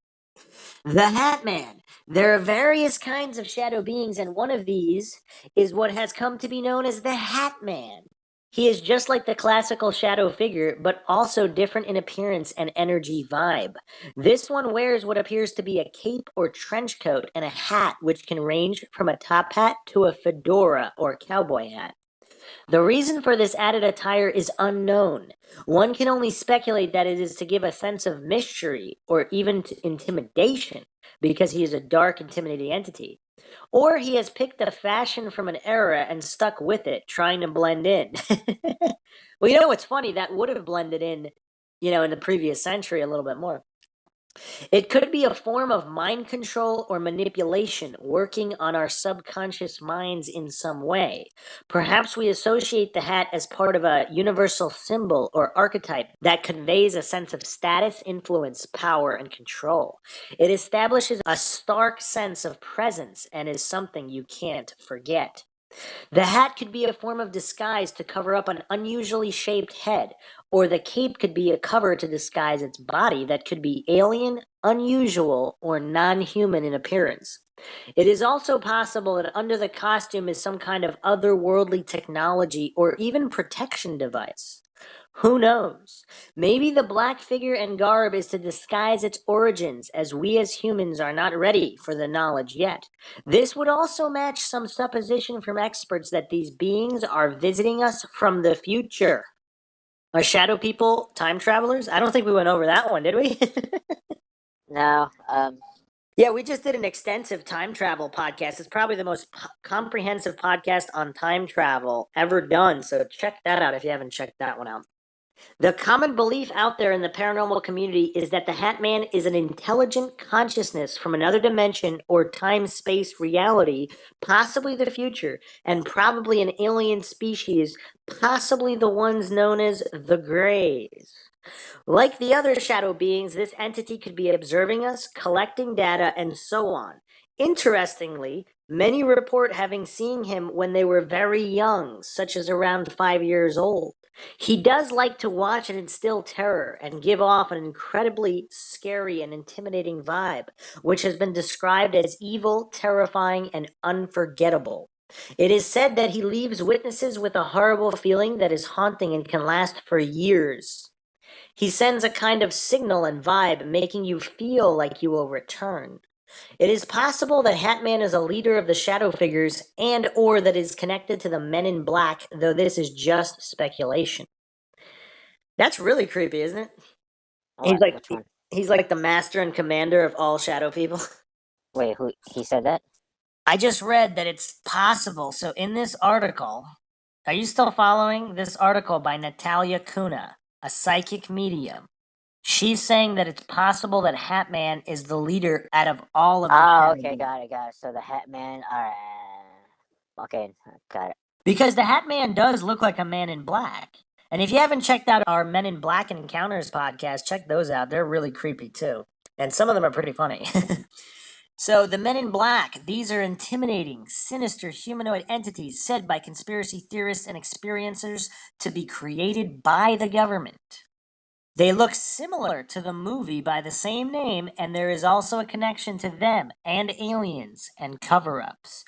The Hat Man. There are various kinds of shadow beings, and one of these is what has come to be known as the Hat Man. He is just like the classical shadow figure, but also different in appearance and energy vibe. This one wears what appears to be a cape or trench coat and a hat, which can range from a top hat to a fedora or cowboy hat. The reason for this added attire is unknown. One can only speculate that it is to give a sense of mystery or even intimidation, because he is a dark, intimidating entity. Or he has picked a fashion from an era and stuck with it, trying to blend in. Well, you know what's funny? That would have blended in, in the previous century a little bit more. It could be a form of mind control or manipulation working on our subconscious minds in some way. Perhaps we associate the hat as part of a universal symbol or archetype that conveys a sense of status, influence, power, and control. It establishes a stark sense of presence and is something you can't forget. The hat could be a form of disguise to cover up an unusually shaped head, or the cape could be a cover to disguise its body that could be alien, unusual, or non human in appearance. It is also possible that under the costume is some kind of otherworldly technology or even protection device. Who knows? Maybe the black figure and garb is to disguise its origins, as we as humans are not ready for the knowledge yet. This would also match some supposition from experts that these beings are visiting us from the future. Are shadow people time travelers? I don't think we went over that one, did we? No, Yeah, we just did an extensive time travel podcast. It's probably the most comprehensive podcast on time travel ever done. So check that out if you haven't checked that one out. The common belief out there in the paranormal community is that the Hat Man is an intelligent consciousness from another dimension or time-space reality, possibly the future, and probably an alien species, possibly the ones known as the Greys. Like the other shadow beings, this entity could be observing us, collecting data, and so on. Interestingly, many report having seen him when they were very young, such as around 5 years old. He does like to watch and instill terror and give off an incredibly scary and intimidating vibe, which has been described as evil, terrifying, and unforgettable. It is said that he leaves witnesses with a horrible feeling that is haunting and can last for years. He sends a kind of signal and vibe, making you feel like you will return. It is possible that Hatman is a leader of the shadow figures and or that is connected to the Men in Black, though this is just speculation. That's really creepy, isn't it? He's what? like Which one? he's like the master and commander of all shadow people. Wait, who? He said that? I just read that it's possible. So in this article, are you still following this article by Natalia Kuna, a psychic medium? She's saying that it's possible that Hatman is the leader out of all of the Oh, shadow okay, beings. got it. So the Hat Man. All right. Okay, got it. Because the Hat Man does look like a man in black. And if you haven't checked out our Men in Black Encounters podcast, check those out. They're really creepy too. And some of them are pretty funny. So, the Men in Black, these are intimidating, sinister humanoid entities said by conspiracy theorists and experiencers to be created by the government. They look similar to the movie by the same name, and there is also a connection to them and aliens and cover ups.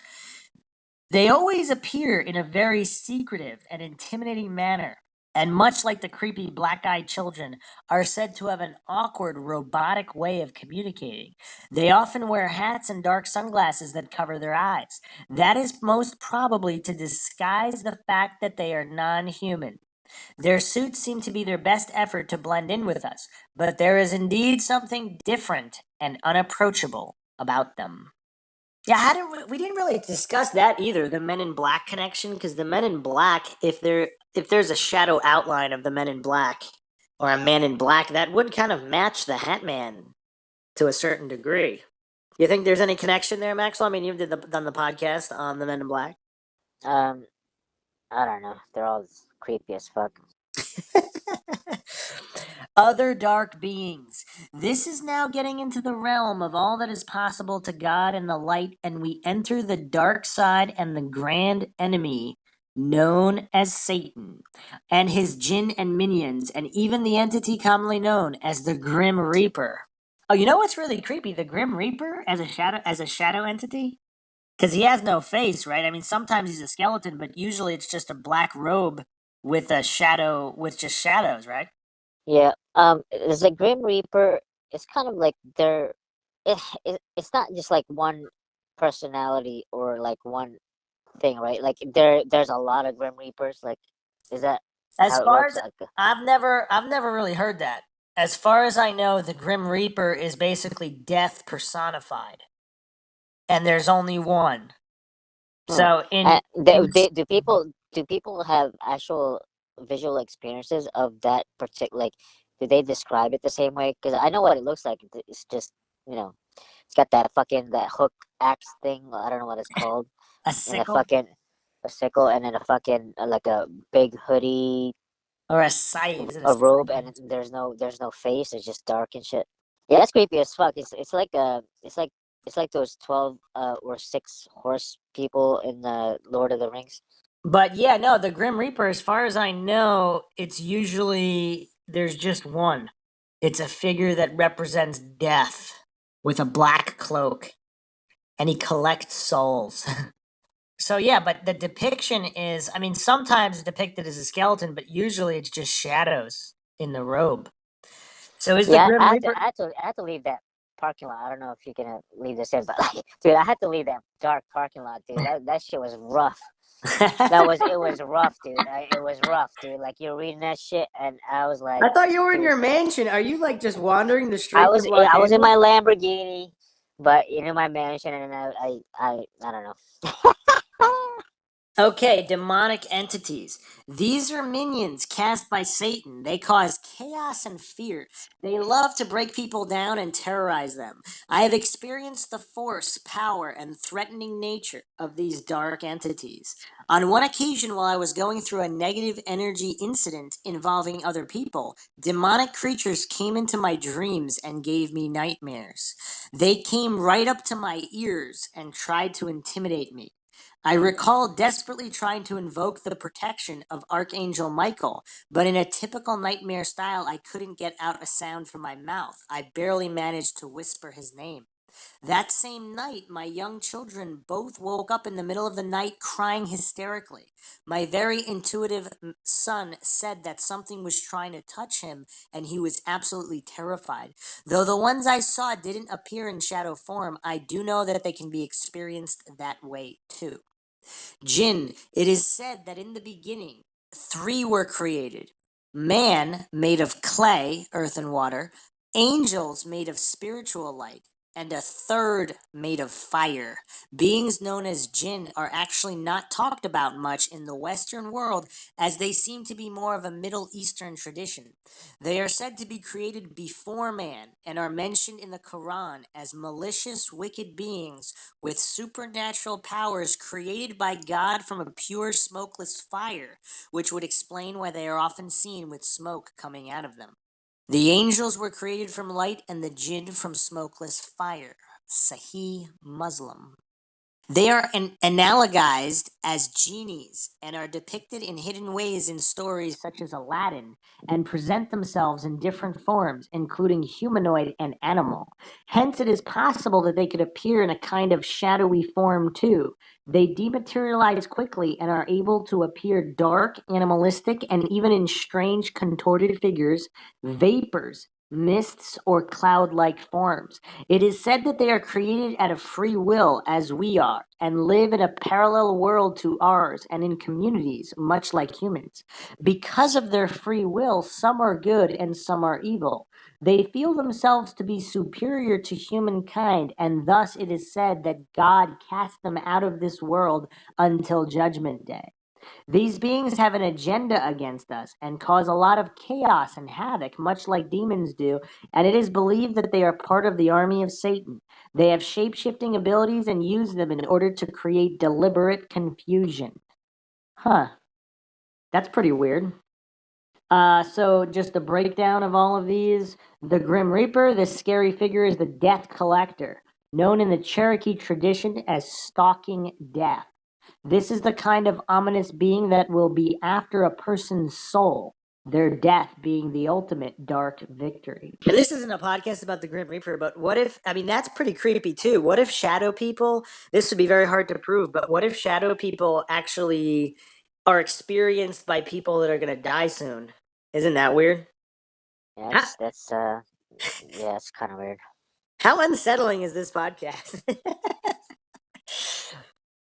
They always appear in a very secretive and intimidating manner, and much like the creepy black-eyed children, are said to have an awkward, robotic way of communicating. They often wear hats and dark sunglasses that cover their eyes. That is most probably to disguise the fact that they are non-human. Their suits seem to be their best effort to blend in with us, but there is indeed something different and unapproachable about them. Yeah, we didn't really discuss that either, the Men in Black connection, because the Men in Black, if there's a shadow outline of the Men in Black or a Man in Black, that would kind of match the Hat Man to a certain degree. You think there's any connection there, Maxwell? I mean, you've done the podcast on the Men in Black. Um, I don't know. They're all creepy as fuck. Other dark beings. This is now getting into the realm of all that is possible to God and the light, and we enter the dark side and the grand enemy known as Satan, and his jinn and minions, and even the entity commonly known as the Grim Reaper. Oh, you know what's really creepy? The Grim Reaper as a shadow entity? Because he has no face, right? I mean, sometimes he's a skeleton, but usually it's just a black robe with a shadow, with just shadows, right? Yeah. There's a Grim Reaper. It's kind of like it's not just like one personality or like one thing, right? Like there's a lot of Grim Reapers. Like, is that As how it far works? as Like, I've never really heard that. As far as I know, the Grim Reaper is basically death personified, and there's only one. hmm. So Do people have actual visual experiences of that particular? Like, do they describe it the same way? Because I know what it looks like. It's just, you know, it's got that hook axe thing. I don't know what it's called, a and sickle a sickle, and then a fucking like a big hoodie, or a scythe? Is it a a robe, scythe? and there's no face. It's just dark and shit. Yeah, that's creepy as fuck. It's like those 12 or 6 horse people in the Lord of the Rings. But yeah, no, the Grim Reaper, as far as I know, it's usually there's just one. It's a figure that represents death with a black cloak, and he collects souls. So yeah, but the depiction is, I mean, sometimes depicted as a skeleton, but usually it's just shadows in the robe. So is the Yeah, Grim Reaper? I had to leave that parking lot. I don't know if you can leave this in, but like, dude, I had to leave that dark parking lot, dude. That shit was rough. It was rough, dude. It was rough, dude. Like you're reading that shit, and I was like, I thought you were in dude, your mansion. Are you like just wandering the streets of Los I was in Angeles? my Lamborghini, but in my mansion, and I don't know. Okay, demonic entities. These are minions cast by Satan. They cause chaos and fear. They love to break people down and terrorize them. I have experienced the force, power, and threatening nature of these dark entities. On one occasion, while I was going through a negative energy incident involving other people, demonic creatures came into my dreams and gave me nightmares. They came right up to my ears and tried to intimidate me. I recall desperately trying to invoke the protection of Archangel Michael, but in a typical nightmare style, I couldn't get out a sound from my mouth. I barely managed to whisper his name. That same night, my young children both woke up in the middle of the night crying hysterically. My very intuitive son said that something was trying to touch him and he was absolutely terrified. Though the ones I saw didn't appear in shadow form, I do know that they can be experienced that way too. Jinn, it is said that in the beginning, three were created: man made of clay, earth, and water, angels made of spiritual light, and a third made of fire. Beings known as jinn are actually not talked about much in the Western world, as they seem to be more of a Middle Eastern tradition. They are said to be created before man and are mentioned in the Quran as malicious, wicked beings with supernatural powers created by God from a pure smokeless fire, which would explain why they are often seen with smoke coming out of them. The angels were created from light and the jinn from smokeless fire. Sahih Muslim. They are analogized as genies and are depicted in hidden ways in stories such as Aladdin and present themselves in different forms, including humanoid and animal. Hence, it is possible that they could appear in a kind of shadowy form too. They dematerialize quickly and are able to appear dark, animalistic, and even in strange contorted figures, vapors, mists, or cloud like forms. It is said that they are created out of free will, as we are, and live in a parallel world to ours and in communities, much like humans. Because of their free will, some are good and some are evil. They feel themselves to be superior to humankind, and thus it is said that God cast them out of this world until Judgment Day. These beings have an agenda against us and cause a lot of chaos and havoc, much like demons do, and it is believed that they are part of the army of Satan. They have shape-shifting abilities and use them in order to create deliberate confusion. Huh, that's pretty weird. So just a breakdown of all of these. The Grim Reaper, this scary figure, is the Death Collector, known in the Cherokee tradition as stalking death. This is the kind of ominous being that will be after a person's soul. their death being the ultimate dark victory. And this isn't a podcast about the Grim Reaper, but what if, I mean, that's pretty creepy too. What if shadow people, this would be very hard to prove, but what if shadow people actually are experienced by people that are going to die soon? Isn't that weird? Yeah, How, yeah, it's kind of weird. how unsettling is this podcast?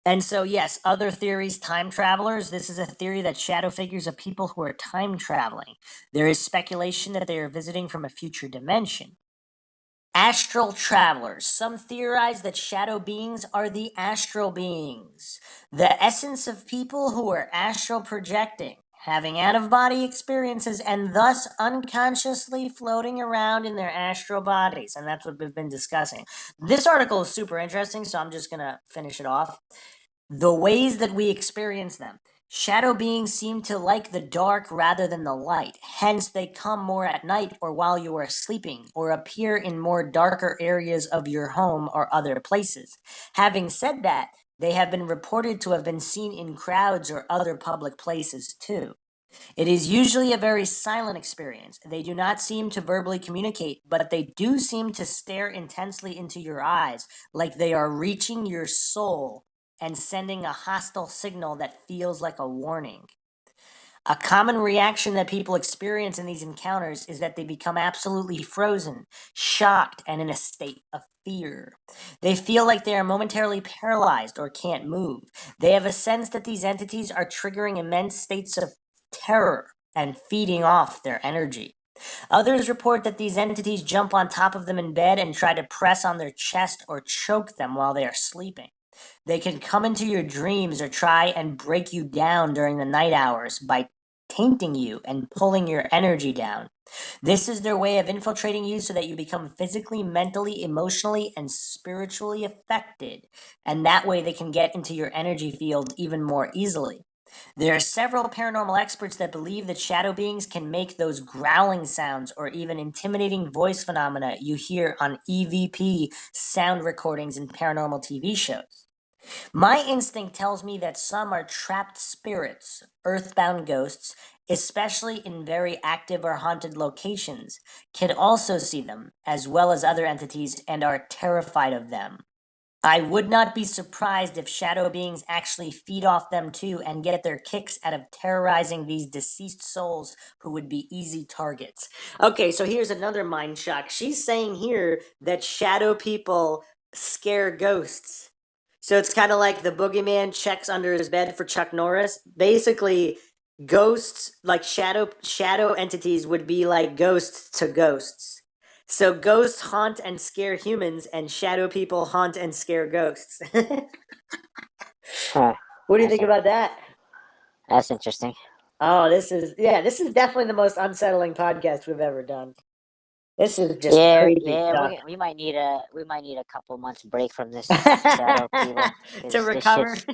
And so, yes, other theories, time travelers. This is a theory that shadow figures are people who are time traveling. There is speculation that they are visiting from a future dimension. Astral travelers. Some theorize that shadow beings are the astral beings, the essence of people who are astral projecting, having out of body experiences, and thus unconsciously floating around in their astral bodies. And that's what we've been discussing. This article is super interesting, so I'm just going to finish it off. The ways that we experience them. Shadow beings seem to like the dark rather than the light. Hence, they come more at night or while you are sleeping, or appear in more darker areas of your home or other places. Having said that, they have been reported to have been seen in crowds or other public places too. It is usually a very silent experience. They do not seem to verbally communicate, but they do seem to stare intensely into your eyes, like they are reaching your soul and sending a hostile signal that feels like a warning. A common reaction that people experience in these encounters is that they become absolutely frozen, shocked, and in a state of fear. They feel like they are momentarily paralyzed or can't move. They have a sense that these entities are triggering immense states of terror and feeding off their energy. Others report that these entities jump on top of them in bed and try to press on their chest or choke them while they are sleeping. They can come into your dreams or try and break you down during the night hours by tainting you and pulling your energy down. This is their way of infiltrating you so that you become physically, mentally, emotionally, and spiritually affected. And that way they can get into your energy field even more easily. There are several paranormal experts that believe that shadow beings can make those growling sounds or even intimidating voice phenomena you hear on EVP sound recordings in paranormal TV shows. My instinct tells me that some are trapped spirits, earthbound ghosts, especially in very active or haunted locations, can also see them, as well as other entities, and are terrified of them. I would not be surprised if shadow beings actually feed off them too and get their kicks out of terrorizing these deceased souls who would be easy targets. Okay, so here's another mind shock. She's saying here that shadow people scare ghosts. So it's kind of like the boogeyman checks under his bed for Chuck Norris. Basically, ghosts, like shadow entities, would be like ghosts to ghosts. So ghosts haunt and scare humans, and shadow people haunt and scare ghosts. Huh. What do you I think see. about that? That's interesting. Oh, this is definitely the most unsettling podcast we've ever done. This is just Yeah, creepy yeah, stuff. we might need a couple months break from this shadow people To because this recover. shit's.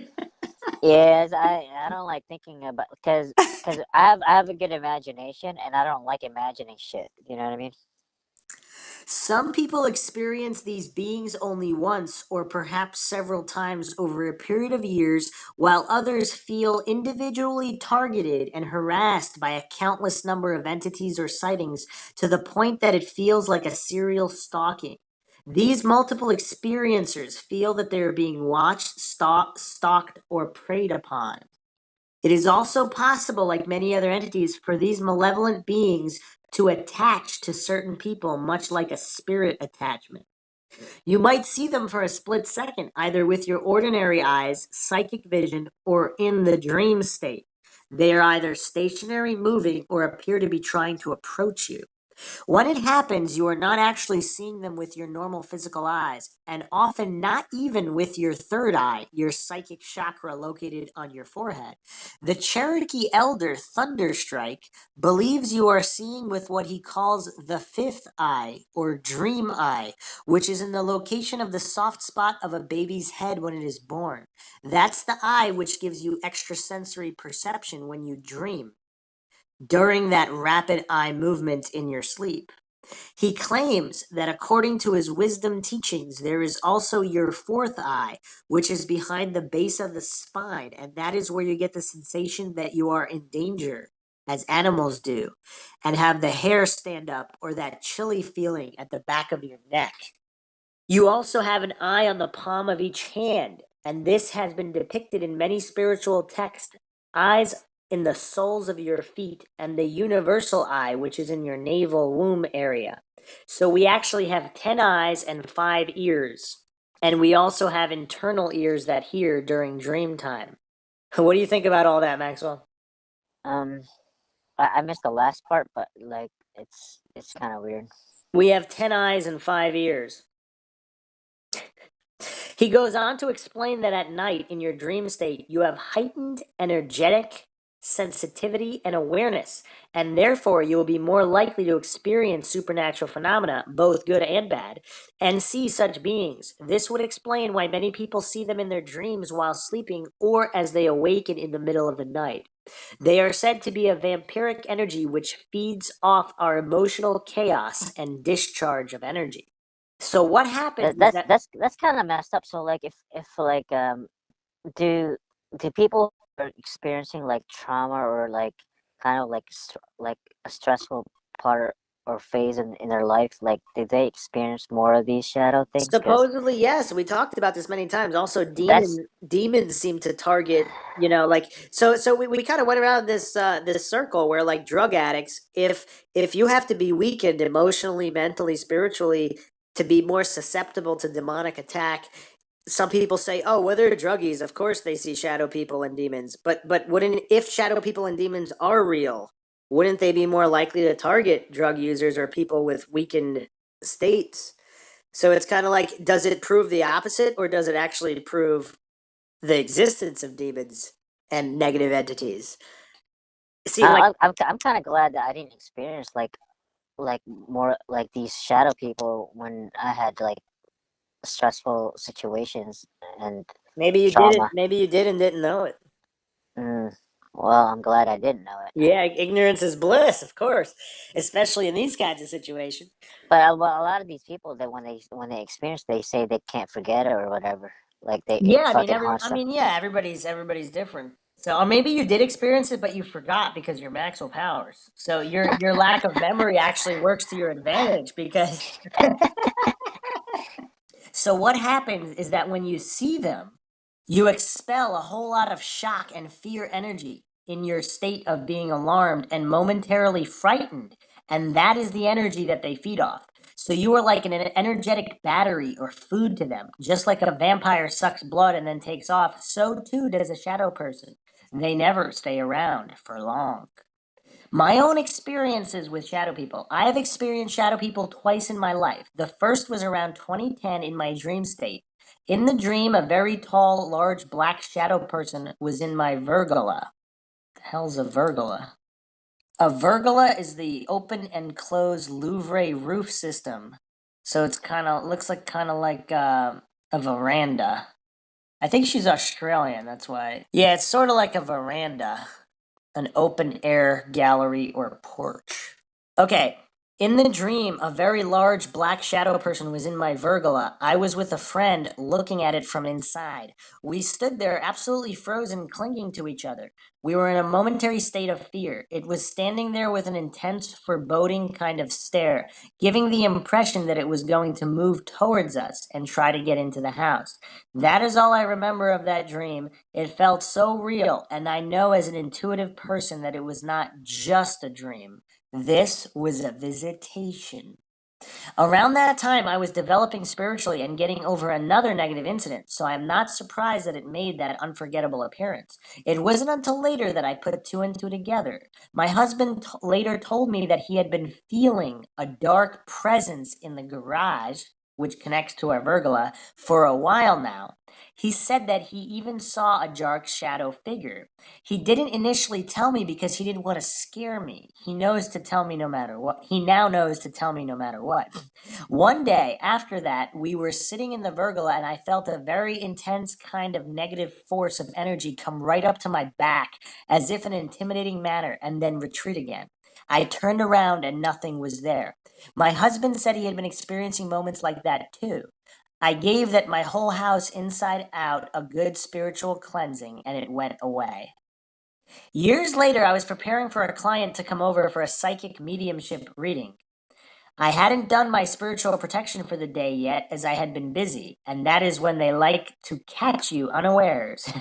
Yeah, I don't like thinking about because I have a good imagination and I don't like imagining shit. You know what I mean? Some people experience these beings only once or perhaps several times over a period of years, while others feel individually targeted and harassed by a countless number of entities or sightings to the point that it feels like a serial stalking. These multiple experiencers feel that they are being watched, stalked, or preyed upon. It is also possible, like many other entities, for these malevolent beings to attach to certain people, much like a spirit attachment. You might see them for a split second, either with your ordinary eyes, psychic vision, or in the dream state. They are either stationary, moving, or appear to be trying to approach you. When it happens, you are not actually seeing them with your normal physical eyes, and often not even with your third eye, your psychic chakra located on your forehead. The Cherokee elder Thunderstrike believes you are seeing with what he calls the fifth eye, or dream eye, which is in the location of the soft spot of a baby's head when it is born. That's the eye which gives you extrasensory perception when you dream during that rapid eye movement in your sleep. He claims that according to his wisdom teachings, there is also your fourth eye, which is behind the base of the spine, and that is where you get the sensation that you are in danger. as animals do, and have the hair stand up or that chilly feeling at the back of your neck. You also have an eye on the palm of each hand, and this has been depicted in many spiritual texts. Eyes in the soles of your feet, and the universal eye, which is in your navel womb area. So we actually have 10 eyes and 5 ears. And we also have internal ears that hear during dream time. What do you think about all that, Maxwell? Um, I missed the last part, but like it's kind of weird. We have 10 eyes and 5 ears. He goes on to explain that at night in your dream state, you have heightened energetic sensitivity and awareness, and therefore you will be more likely to experience supernatural phenomena, both good and bad, and see such beings. This would explain why many people see them in their dreams while sleeping or as they awaken in the middle of the night. They are said to be a vampiric energy which feeds off our emotional chaos and discharge of energy. So what happens That, is that's that that's that's kind of messed up. So like if like do do people who are experiencing like trauma or like kind of like like a stressful part or phase in their life, like did they experience more of these shadow things? Because supposedly, yes, we talked about this many times. Also, that's demons seem to target, like so we kind of went around this circle where like drug addicts, if you have to be weakened emotionally, mentally, spiritually to be more susceptible to demonic attack, some people say, oh, well, they're druggies. Of course they see shadow people and demons. But wouldn't, if shadow people and demons are real, wouldn't they be more likely to target drug users or people with weakened states? So it's kind of like, does it prove the opposite, or does it actually prove the existence of demons and negative entities? See, like, I'm kind of glad that I didn't experience like more like these shadow people when I had like stressful situations and maybe you did it, trauma. maybe you did and didn't know it. Mm, well, I'm glad I didn't know it. Yeah, ignorance is bliss, of course, especially in these kinds of situations. But well, a lot of these people that when they experience, they say they can't forget it or whatever. Like Yeah, it's like it haunts them. yeah, everybody's different. So, or maybe you did experience it, but you forgot because you're Maxwell Powers. So your lack of memory actually works to your advantage because. So what happens is that when you see them, you expel a whole lot of shock and fear energy in your state of being alarmed and momentarily frightened, and that is the energy that they feed off. So you are like an energetic battery or food to them. Just like a vampire sucks blood and then takes off, so too does a shadow person. They never stay around for long. My own experiences with shadow people. I have experienced shadow people twice in my life. The first was around 2010 in my dream state. In the dream, a very tall, large black shadow person was in my Virgula. The hell's a Virgula? A Virgula is the open and closed Louvre roof system. So it's looks like a veranda. I think she's Australian, that's why. Yeah, it's sort of like a veranda, an open air gallery or porch. Okay, in the dream, a very large black shadow person was in my Virgula. I was with a friend looking at it from inside. We stood there absolutely frozen, clinging to each other. We were in a momentary state of fear. It was standing there with an intense, foreboding kind of stare, giving the impression that it was going to move towards us and try to get into the house. That is all I remember of that dream. It felt so real, and I know as an intuitive person that it was not just a dream. This was a visitation. Around that time, I was developing spiritually and getting over another negative incident, so I'm not surprised that it made that unforgettable appearance. It wasn't until later that I put two and two together. My husband later told me that he had been feeling a dark presence in the garage, which connects to our Virgula, for a while now. He said that he even saw a dark shadow figure. He didn't initially tell me because he didn't want to scare me. He knows to tell me no matter what. He now knows to tell me no matter what. One day after that, we were sitting in the Virgula and I felt a very intense kind of negative force of energy come right up to my back as if in an intimidating manner and then retreat again. I turned around and nothing was there. My husband said he had been experiencing moments like that too. I gave that my whole house inside out a good spiritual cleansing and it went away. Years later, I was preparing for a client to come over for a psychic mediumship reading. I hadn't done my spiritual protection for the day yet, as I had been busy, and that is when they like to catch you unawares.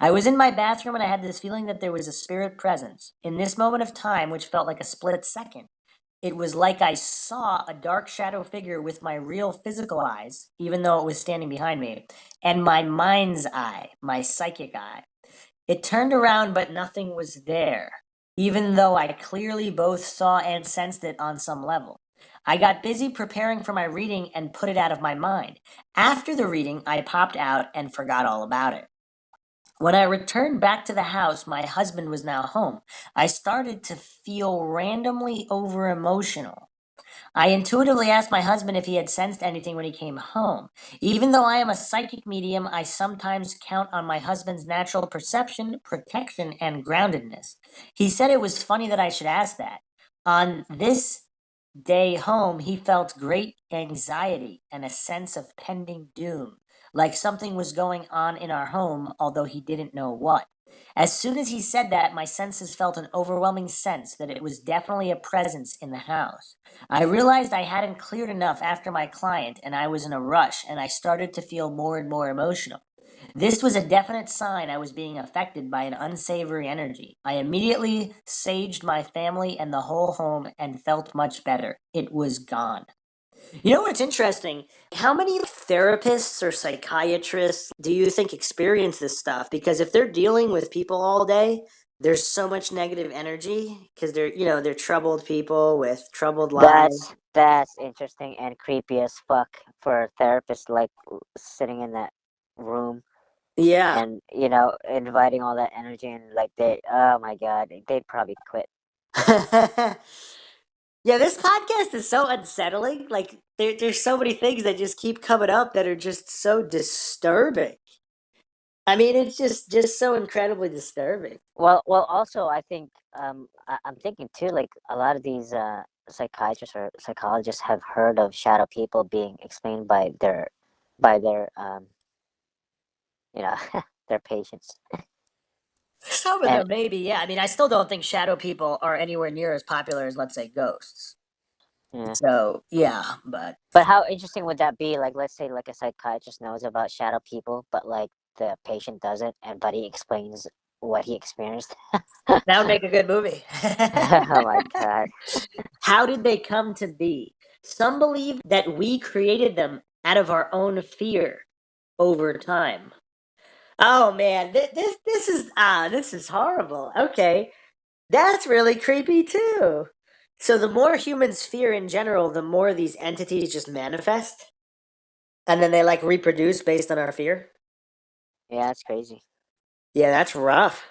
I was in my bathroom and I had this feeling that there was a spirit presence. In this moment of time, which felt like a split second, it was like I saw a dark shadow figure with my real physical eyes, even though it was standing behind me, and my mind's eye, my psychic eye. It turned around, but nothing was there, even though I clearly both saw and sensed it on some level. I got busy preparing for my reading and put it out of my mind. After the reading, I popped out and forgot all about it. When I returned back to the house, my husband was now home. I started to feel randomly over emotional. I intuitively asked my husband if he had sensed anything when he came home. Even though I am a psychic medium, I sometimes count on my husband's natural perception, protection, and groundedness. He said it was funny that I should ask that. On this day home, he felt great anxiety and a sense of pending doom, like something was going on in our home, although he didn't know what. As soon as he said that, my senses felt an overwhelming sense that it was definitely a presence in the house. I realized I hadn't cleared enough after my client, and I was in a rush, and I started to feel more and more emotional. This was a definite sign I was being affected by an unsavory energy. I immediately saged my family and the whole home and felt much better. It was gone. You know what's interesting? How many therapists or psychiatrists do you think experience this stuff? Because if they're dealing with people all day, there's so much negative energy because they're troubled people with troubled lives. That's interesting and creepy as fuck for a therapist, like sitting in that room Yeah. and inviting all that energy, and like oh my god, they'd probably quit. Yeah, this podcast is so unsettling. Like there's so many things that just keep coming up that are just so disturbing. I mean, it's just so incredibly disturbing. Well, also I think I'm thinking too, like a lot of these psychiatrists or psychologists have heard of shadow people being explained by their you know their patients. Some of And them, maybe, yeah. I mean, I still don't think shadow people are anywhere near as popular as, let's say, ghosts. yeah. So, yeah, but But how interesting would that be? Like, let's say, like a psychiatrist knows about shadow people, but like the patient doesn't, and but he explains what he experienced. that would make a good movie. Oh my god! How did they come to be? Some believe that we created them out of our own fear over time. Oh man, this is horrible. Okay, that's really creepy too. So the more humans fear in general, the more these entities just manifest, and then they like reproduce based on our fear. Yeah, that's crazy. Yeah, that's rough.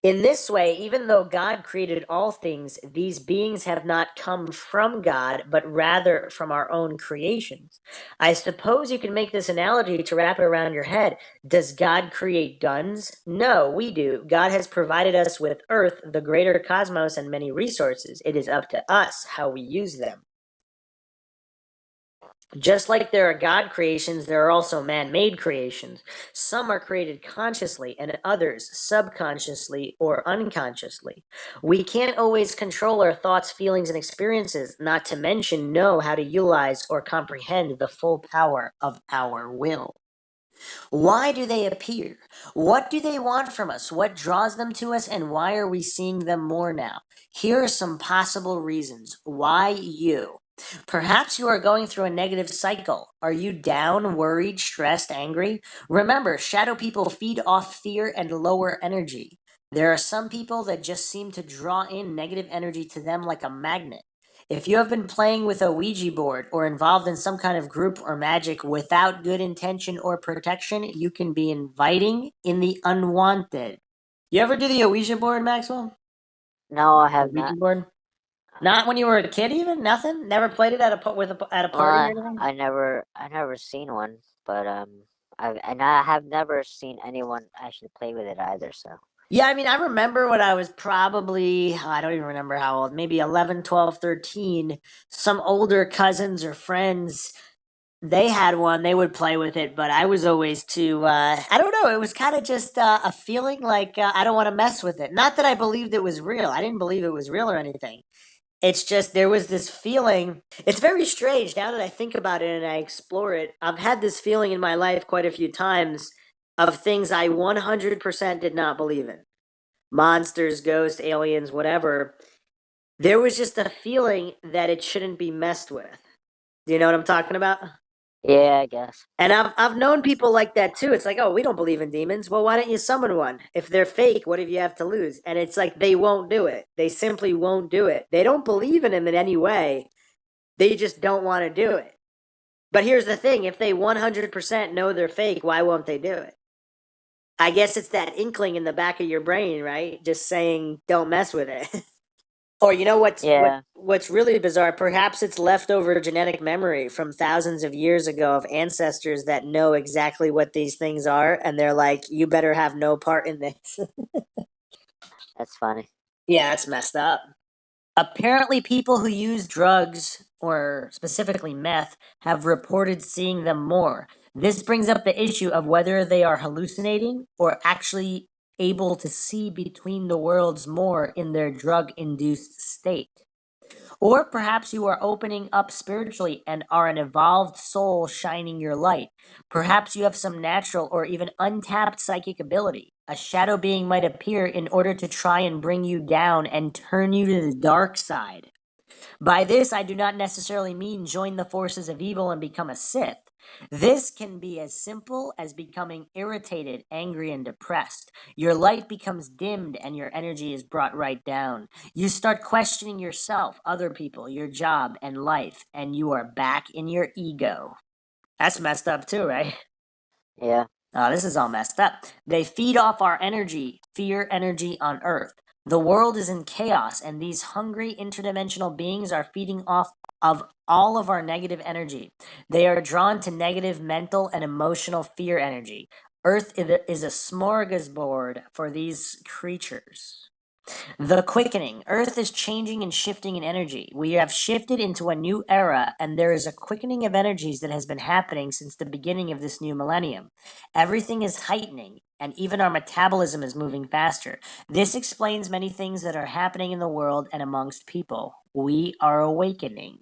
In this way, even though God created all things, these beings have not come from God, but rather from our own creations. I suppose you can make this analogy to wrap it around your head. Does God create guns? No, we do. God has provided us with Earth, the greater cosmos, and many resources. It is up to us how we use them. Just like there are God creations, there are also man made creations. Some are created consciously, and others subconsciously or unconsciously. We can't always control our thoughts, feelings, and experiences, not to mention know how to utilize or comprehend the full power of our will. Why do they appear? What do they want from us? What draws them to us? And why are we seeing them more now? Here are some possible reasons. Why you? Perhaps you are going through a negative cycle. Are you down, worried, stressed, angry? Remember, shadow people feed off fear and lower energy. There are some people that just seem to draw in negative energy to them like a magnet. If you have been playing with a Ouija board or involved in some kind of group or magic without good intention or protection, you can be inviting in the unwanted. You ever do the Ouija board, Maxwell? No, I The have Ouija not. board? Not when you were a kid, even nothing. Never played it at a party or Well, anything. I never seen one, but I have never seen anyone actually play with it either. So Yeah, I mean, I remember when I was probably, I don't even remember how old, maybe 11, 12, 13. Some older cousins or friends they had one, they would play with it, but I was always too, I don't know, it was kind of just a feeling like I don't want to mess with it. Not that I believed it was real. I didn't believe it was real or anything. It's just there was this feeling. It's very strange now that I think about it and I explore it. I've had this feeling in my life quite a few times of things I 100% did not believe in. Monsters, ghosts, aliens, whatever. There was just a feeling that it shouldn't be messed with. Do you know what I'm talking about? Yeah, I guess. And I've known people like that too. It's like, oh, we don't believe in demons. Well, why don't you summon one? If they're fake, what do you have to lose? And it's like they won't do it. They simply won't do it. They don't believe in them in any way. They just don't want to do it. But here's the thing: if they 100% know they're fake, why won't they do it? I guess it's that inkling in the back of your brain, right? Just saying, don't mess with it. Or you know Yeah, what's really bizarre? Perhaps it's leftover genetic memory from thousands of years ago of ancestors that know exactly what these things are, and they're like, "You better have no part in this." that's funny. Yeah, that's messed up. Apparently, people who use drugs, or specifically meth, have reported seeing them more. This brings up the issue of whether they are hallucinating or actually able to see between the worlds more in their drug induced state. Or perhaps you are opening up spiritually and are an evolved soul shining your light. Perhaps you have some natural or even untapped psychic ability. A shadow being might appear in order to try and bring you down and turn you to the dark side. By this, I do not necessarily mean join the forces of evil and become a Sith. This can be as simple as becoming irritated, angry, and depressed. Your light becomes dimmed and your energy is brought right down. You start questioning yourself, other people, your job, and life, and you are back in your ego. That's messed up too, right? Yeah, This is all messed up. They feed off our energy, fear energy on Earth. The world is in chaos, and these hungry interdimensional beings are feeding off of all of our negative energy. They are drawn to negative mental and emotional fear energy. Earth is a smorgasbord for these creatures. The quickening. Earth is changing and shifting in energy. We have shifted into a new era, and there is a quickening of energies that has been happening since the beginning of this new millennium. Everything is heightening, and even our metabolism is moving faster. This explains many things that are happening in the world and amongst people. We are awakening.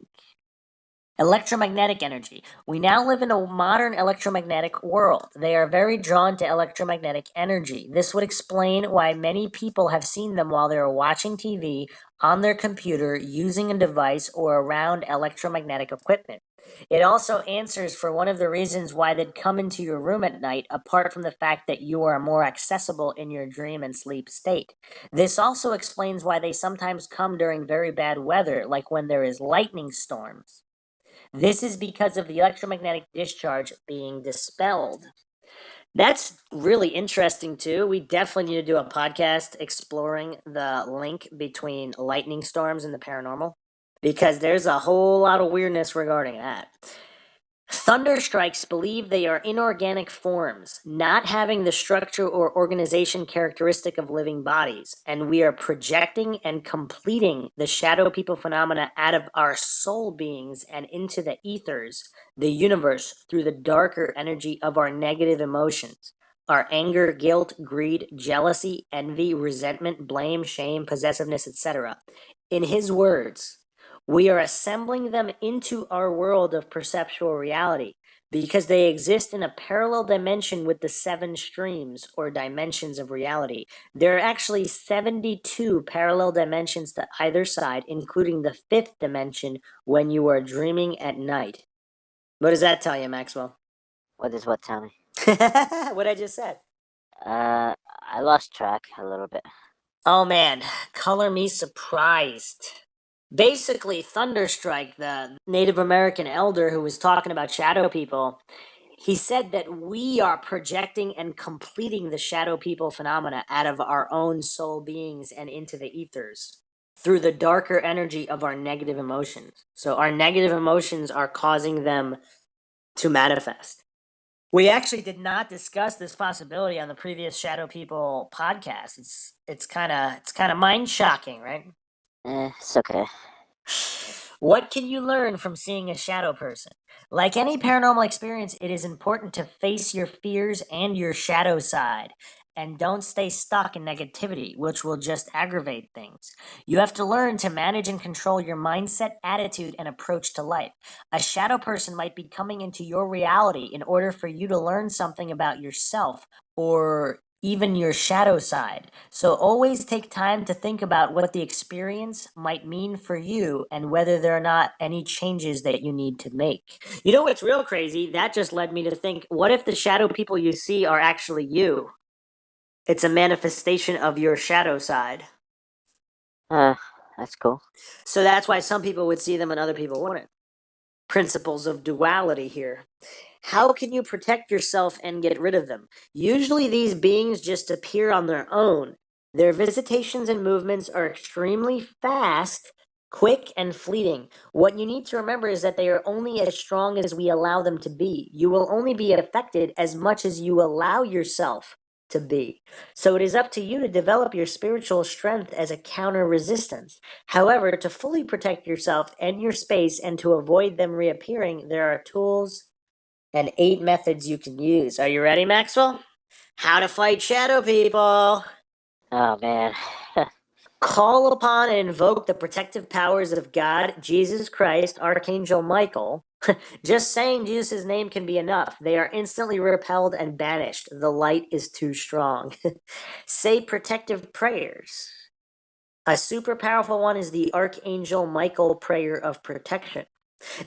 Electromagnetic energy. We now live in a modern electromagnetic world. They are very drawn to electromagnetic energy. This would explain why many people have seen them while they are watching TV, on their computer, using a device, or around electromagnetic equipment. It also answers for one of the reasons why they'd come into your room at night, apart from the fact that you are more accessible in your dream and sleep state. This also explains why they sometimes come during very bad weather, like when there is lightning storms. This is because of the electromagnetic discharge being dispelled. That's really interesting too. We definitely need to do a podcast exploring the link between lightning storms and the paranormal because there's a whole lot of weirdness regarding that. Thunderstrikes believe they are inorganic forms, not having the structure or organization characteristic of living bodies, and we are projecting and completing the shadow people phenomena out of our soul beings and into the ethers, the universe, through the darker energy of our negative emotions. Our anger, guilt, greed, jealousy, envy, resentment, blame, shame, possessiveness, etc. In his words, we are assembling them into our world of perceptual reality because they exist in a parallel dimension with the seven streams or dimensions of reality. There are actually 72 parallel dimensions to either side, including the fifth dimension when you are dreaming at night. What does that tell you, Maxwell? what does what tell me? What I just said. I lost track a little bit. Oh man, color me surprised. Basically, Thunderstrike, the Native American elder who was talking about shadow people, he said that we are projecting and completing the shadow people phenomena out of our own soul beings and into the ethers through the darker energy of our negative emotions. So, our negative emotions are causing them to manifest. We actually did not discuss this possibility on the previous Shadow People podcast. It's kind of mind shocking, right? It's okay. What can you learn from seeing a shadow person? Like any paranormal experience, it is important to face your fears and your shadow side. And don't stay stuck in negativity, which will just aggravate things. You have to learn to manage and control your mindset, attitude, and approach to life. A shadow person might be coming into your reality in order for you to learn something about yourself or even your shadow side. So always take time to think about what the experience might mean for you and whether there are not any changes that you need to make. You know what's real crazy? That just led me to think, what if the shadow people you see are actually you? It's a manifestation of your shadow side. That's cool. So that's why some people would see them and other people wouldn't. Principles of duality here. How can you protect yourself and get rid of them? Usually these beings just appear on their own. Their visitations and movements are extremely fast, quick, and fleeting. What you need to remember is that they are only as strong as we allow them to be. You will only be affected as much as you allow yourself to be. So it is up to you to develop your spiritual strength as a counter resistance. However, to fully protect yourself and your space and to avoid them reappearing, there are tools and 8 methods you can use. Are you ready, Maxwell? How to fight shadow people. Oh man. Call upon and invoke the protective powers of God, Jesus Christ, Archangel Michael. Just saying Jesus' name can be enough. They are instantly repelled and banished. The light is too strong. Say protective prayers. A super powerful one is the Archangel Michael prayer of protection.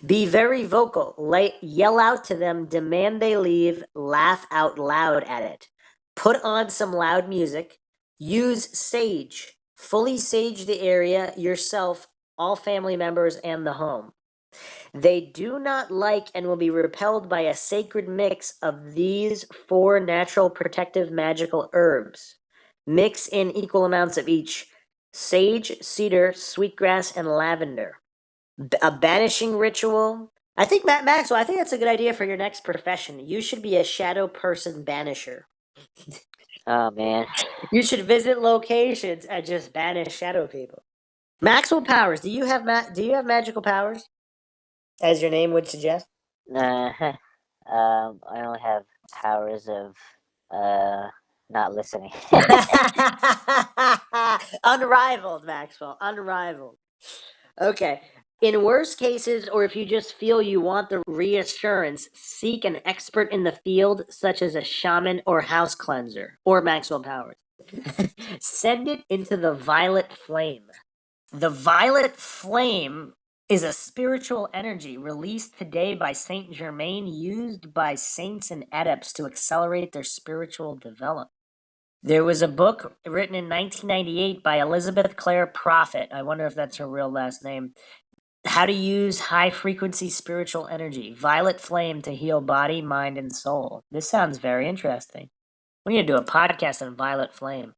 Be very vocal. Yell out to them, demand they leave, laugh out loud at it. Put on some loud music. Use sage. Fully sage the area, yourself, all family members, and the home. They do not like and will be repelled by a sacred mix of these 4 natural protective magical herbs. Mix in equal amounts of each: sage, cedar, sweetgrass, and lavender. A banishing ritual. I think, Maxwell, I think that's a good idea for your next profession. You should be a shadow person banisher. Oh man. You should visit locations and just banish shadow people. Maxwell powers. Do you have magical powers, as your name would suggest? I only have powers of not listening. Unrivaled, Maxwell. Unrivaled. Okay. In worst cases, or if you just feel you want the reassurance, seek an expert in the field, such as a shaman or house cleanser, or Maxwell Powers. Send it into the violet flame. The violet flame is a spiritual energy released today by Saint Germain, used by saints and adepts to accelerate their spiritual development. There was a book written in 1998 by Elizabeth Clare Prophet. I wonder if that's her real last name. How to use high frequency spiritual energy, violet flame, to heal body, mind, and soul. This sounds very interesting. We need to do a podcast on violet flame.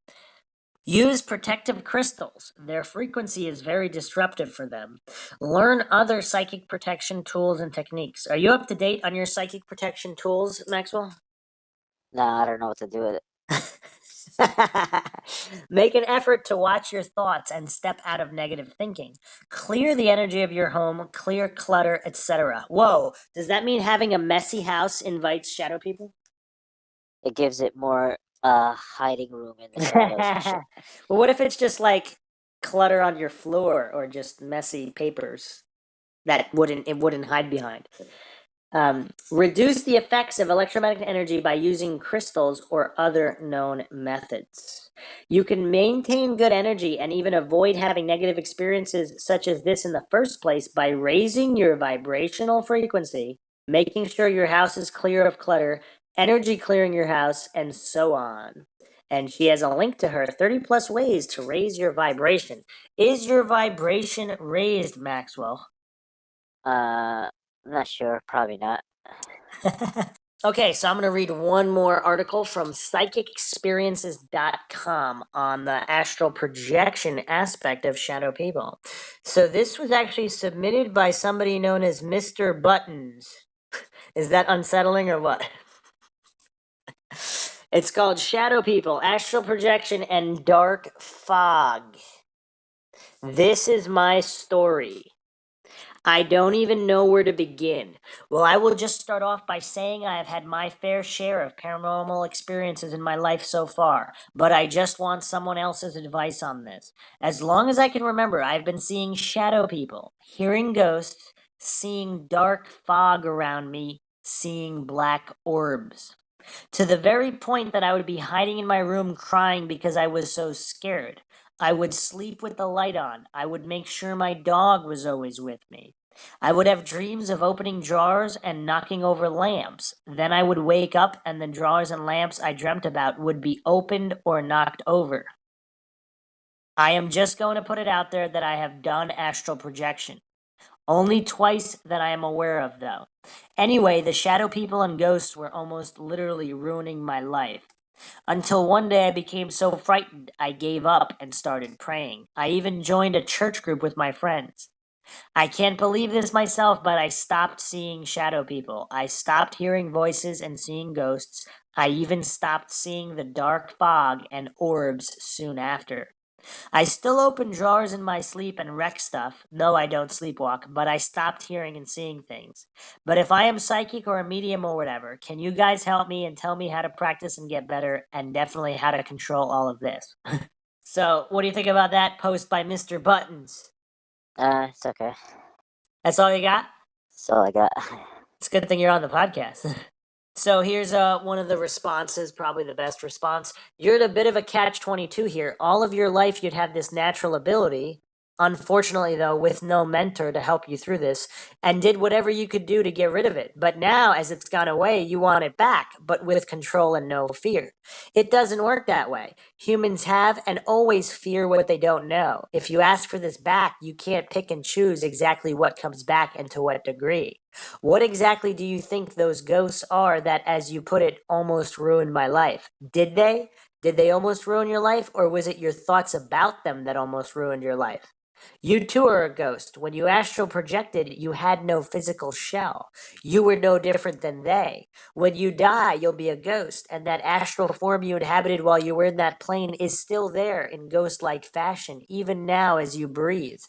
Use protective crystals. Their frequency is very disruptive for them. Learn other psychic protection tools and techniques. Are you up to date on your psychic protection tools, Maxwell? No, I don't know what to do with it. Make an effort to watch your thoughts and step out of negative thinking. Clear the energy of your home, clear clutter, etc. Whoa, does that mean having a messy house invites shadow people? It gives it more hiding room in the shadows and shit. Well, what if it's just like clutter on your floor or just messy papers that it wouldn't hide behind? Reduce the effects of electromagnetic energy by using crystals or other known methods. You can maintain good energy and even avoid having negative experiences such as this in the first place by raising your vibrational frequency, making sure your house is clear of clutter, energy clearing your house, and so on. And she has a link to her 30 plus ways to raise your vibration. Is your vibration raised, Maxwell? I'm not sure. Probably not. Okay, so I'm going to read one more article from psychicexperiences.com on the astral projection aspect of shadow people. So this was actually submitted by somebody known as Mr. Buttons. Is that unsettling or what? It's called Shadow People, Astral Projection, and Dark Fog. This is my story. I don't even know where to begin. Well, I will just start off by saying I have had my fair share of paranormal experiences in my life so far, but I just want someone else's advice on this. As long as I can remember, I've been seeing shadow people, hearing ghosts, seeing dark fog around me, seeing black orbs. To the very point that I would be hiding in my room crying because I was so scared. I would sleep with the light on. I would make sure my dog was always with me. I would have dreams of opening drawers and knocking over lamps. Then I would wake up and the drawers and lamps I dreamt about would be opened or knocked over. I am just going to put it out there that I have done astral projection. Only twice that I am aware of, though. Anyway, the shadow people and ghosts were almost literally ruining my life. Until one day I became so frightened I gave up and started praying. I even joined a church group with my friends. I can't believe this myself, but I stopped seeing shadow people. I stopped hearing voices and seeing ghosts. I even stopped seeing the dark fog and orbs soon after. I still open drawers in my sleep and wreck stuff. No, I don't sleepwalk, but I stopped hearing and seeing things. But if I am psychic or a medium or whatever, can you guys help me and tell me how to practice and get better, and definitely how to control all of this? So, what do you think about that post by Mr. Buttons? It's okay. That's all you got? That's all I got. It's a good thing you're on the podcast. So here's one of the responses, probably the best response. You're at a bit of a catch-22 here. All of your life you'd have this natural ability, unfortunately though, with no mentor to help you through this, and did whatever you could do to get rid of it. But now, as it's gone away, you want it back, but with control and no fear. It doesn't work that way. Humans have and always fear what they don't know. If you ask for this back, you can't pick and choose exactly what comes back and to what degree. What exactly do you think those ghosts are that, as you put it, almost ruined my life? Did they? Did they almost ruin your life, or was it your thoughts about them that almost ruined your life? You too are a ghost. When you astral projected, you had no physical shell. You were no different than they. When you die, you'll be a ghost, and that astral form you inhabited while you were in that plane is still there in ghost-like fashion, even now as you breathe.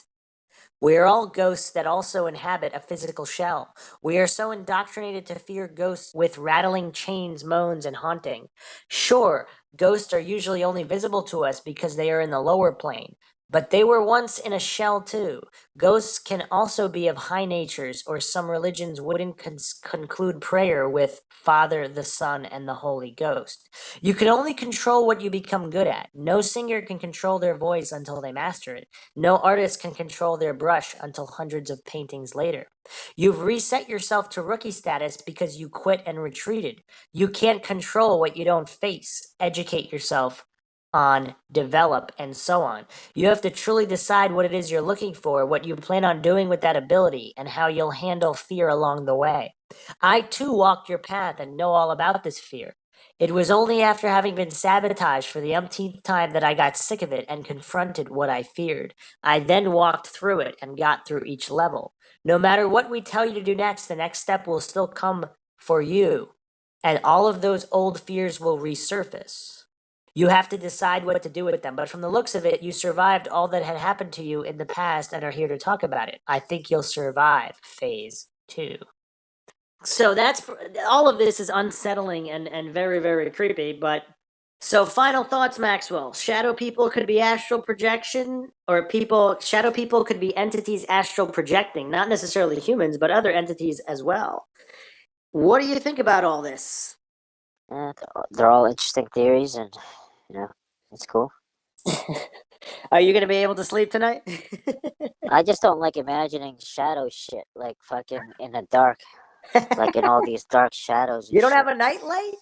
We are all ghosts that also inhabit a physical shell. We are so indoctrinated to fear ghosts with rattling chains, moans, and haunting. Sure, ghosts are usually only visible to us because they are in the lower plane, but they were once in a shell too. Ghosts can also be of high natures, or some religions wouldn't conclude prayer with Father, the Son, and the Holy Ghost. You can only control what you become good at. No singer can control their voice until they master it. No artist can control their brush until hundreds of paintings later. You've reset yourself to rookie status because you quit and retreated. You can't control what you don't face. Educate yourself on, develop, and so on. You have to truly decide what it is you're looking for, what you plan on doing with that ability, and how you'll handle fear along the way. I too walked your path and know all about this fear. It was only after having been sabotaged for the umpteenth time that I got sick of it and confronted what I feared. I then walked through it and got through each level. No matter what we tell you to do next, the next step will still come for you, and all of those old fears will resurface. You have to decide what to do with them, but from the looks of it, you survived all that had happened to you in the past and are here to talk about it. I think you'll survive phase 2. So that's all of this is unsettling and very, very creepy, but so final thoughts, Maxwell. Shadow people could be astral projection, or shadow people could be entities astral projecting, not necessarily humans, but other entities as well. What do you think about all this? They're all interesting theories, and it's cool. Are you going to be able to sleep tonight? I just don't like imagining shadow shit, like fucking in the dark, like in all these dark shadows. And You don't shit. have a nightlight?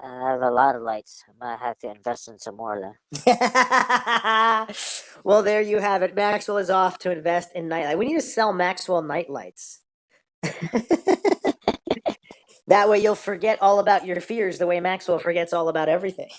I have a lot of lights. I might have to invest in some more then. Well, there you have it. Maxwell is off to invest in nightlight. We need to sell Maxwell nightlights. That way you'll forget all about your fears the way Maxwell forgets all about everything.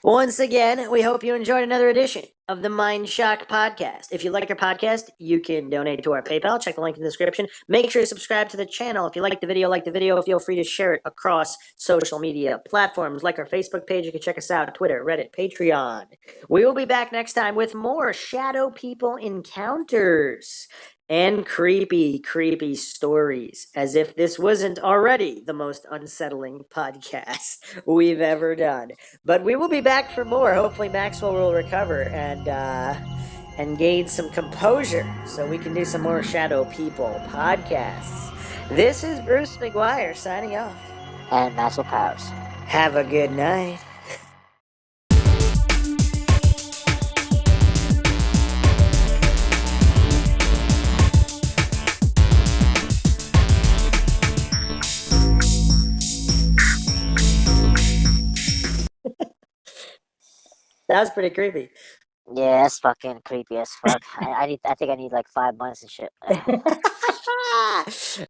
Once again, we hope you enjoyed another edition of the Mindshock podcast. If you like our podcast, you can donate to our PayPal. Check the link in the description. Make sure to subscribe to the channel. If you like the video, feel free to share it across social media platforms like our Facebook page. You can check us out, Twitter, Reddit, Patreon. We will be back next time with more shadow people encounters and creepy, creepy stories, as if this wasn't already the most unsettling podcast we've ever done. But we will be back for more. Hopefully Maxwell will recover and gain some composure so we can do some more Shadow People podcasts. This is Bruce McGuire signing off. And Maxwell Powers. Have a good night. That was pretty creepy. Yeah, that's fucking creepy as fuck. I think I need like 5 months and shit.